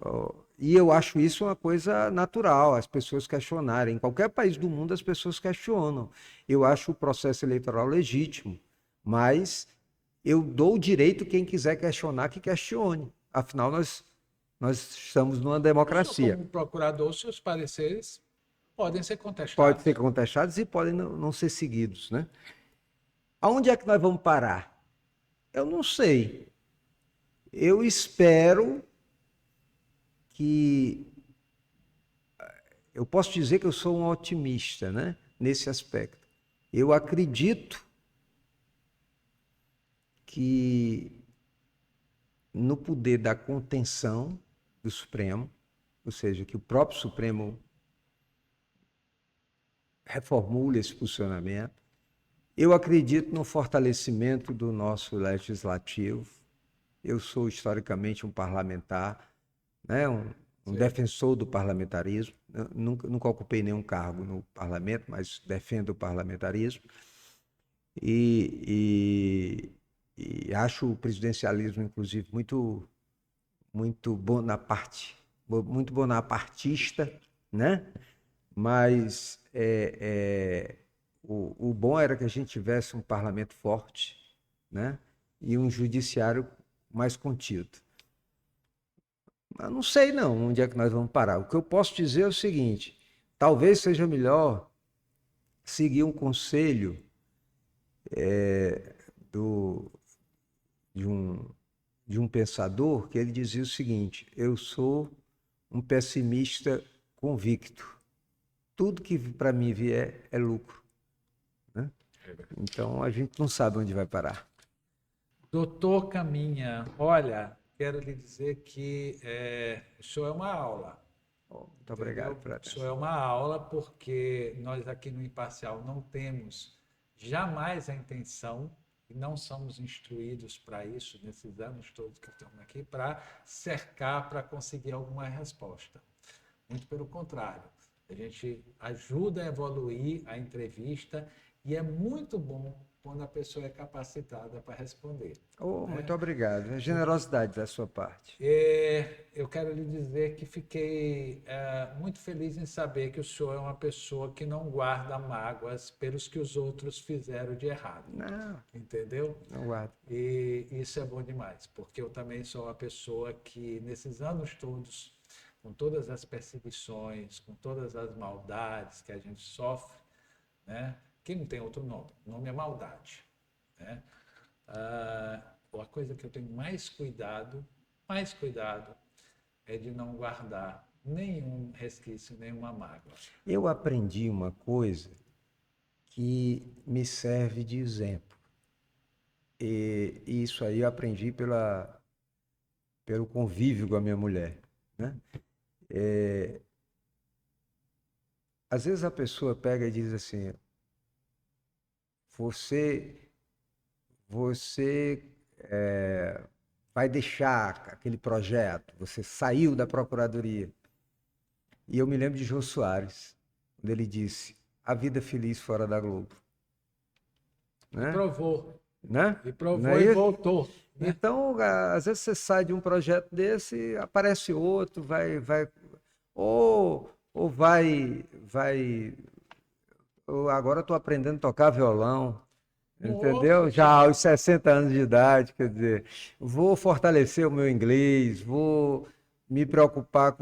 e eu acho isso uma coisa natural, as pessoas questionarem. Em qualquer país do mundo as pessoas questionam. Eu acho o processo eleitoral legítimo, mas eu dou o direito quem quiser questionar que questione. Afinal, nós estamos numa O senhor, democracia. como procurador, seus pareceres podem ser Pode ser contestados. contestados e podem não ser seguidos, né? Aonde é que nós vamos parar? Eu não sei. Eu espero que. Eu posso dizer que eu sou um otimista, né? Nesse aspecto. Eu acredito que no poder da contenção do Supremo, ou seja, que o próprio Supremo reformule esse funcionamento. Eu acredito no fortalecimento do nosso legislativo. Eu sou historicamente um parlamentar, né? Um Sim. defensor do parlamentarismo. Eu nunca ocupei nenhum cargo no parlamento, mas defendo o parlamentarismo. E, e acho o presidencialismo, inclusive, muito muito bonapartista, né? Mas o bom era que a gente tivesse um parlamento forte, né? E um judiciário mais contido. Eu não sei não onde é que nós vamos parar. O que eu posso dizer é o seguinte: talvez seja melhor seguir um conselho do, de, um, de um pensador que ele dizia o seguinte: eu sou um pessimista convicto. Tudo que para mim vier é lucro, né? Então a gente não sabe onde vai parar. Doutor Caminha, olha, quero lhe dizer que o senhor é uma aula, Muito obrigado entendeu? pela O senhor é atenção. uma aula porque nós aqui no Imparcial não temos jamais a intenção e não somos instruídos para isso nesses anos todos que estamos aqui para cercar para conseguir alguma resposta. Muito pelo contrário, a gente ajuda a evoluir a entrevista e é muito bom quando a pessoa é capacitada para responder. Oh, muito Né? obrigado. É generosidade da sua parte. Eu quero lhe dizer que fiquei muito feliz em saber que o senhor é uma pessoa que não guarda mágoas pelos que os outros fizeram de errado. Não, Entendeu? não guardo. E isso é bom demais, porque eu também sou uma pessoa que, nesses anos todos, com todas as perseguições, com todas as maldades que a gente sofre, né? Que não tem outro nome, o nome é maldade. Né? A coisa que eu tenho mais cuidado, é de não guardar nenhum resquício, nenhuma mágoa. Eu aprendi uma coisa que me serve de exemplo. E isso aí eu aprendi pelo convívio com a minha mulher, né? Às vezes a pessoa pega e diz assim: você, você vai deixar aquele projeto, você saiu da Procuradoria. E eu me lembro de Jô Soares, quando ele disse, a vida feliz fora da Globo, E né? provou. Né? E Não provou é e isso? voltou, né? Então, às vezes você sai de um projeto desse, aparece outro, ou agora estou aprendendo a tocar violão, entendeu? Nossa, Já que aos bom. 60 anos de idade, quer dizer, vou fortalecer o meu inglês, vou me preocupar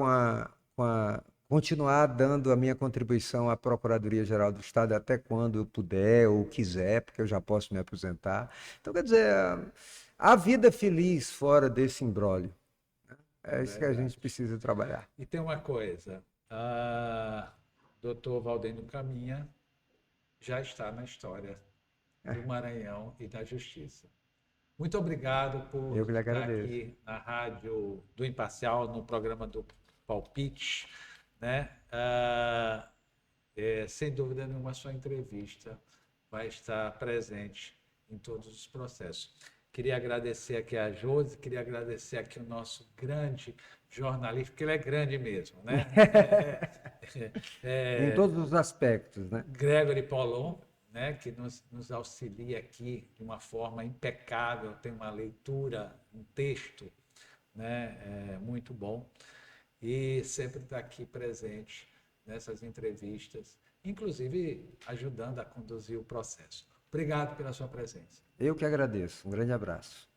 continuar dando a minha contribuição à Procuradoria-Geral do Estado até quando eu puder ou quiser, porque eu já posso me aposentar. Então, quer dizer, a vida feliz fora desse imbróglio. É É isso que a gente verdade. precisa trabalhar. E tem uma coisa, doutor Valdênio Caminha já está na história do Maranhão e da Justiça. Muito obrigado por Eu que lhe estar agradeço. aqui na Rádio do Imparcial, no programa do Palpite, né? Sem dúvida nenhuma, a sua entrevista vai estar presente em todos os processos. Queria agradecer aqui a Josi, queria agradecer aqui o nosso grande jornalista, porque ele é grande mesmo, né? Em todos os aspectos, né? Gregory Polon, né, que nos auxilia aqui de uma forma impecável, tem uma leitura, um texto, né, muito bom, e sempre está aqui presente nessas entrevistas, inclusive ajudando a conduzir o processo. Obrigado pela sua presença. Eu que agradeço. Um grande abraço.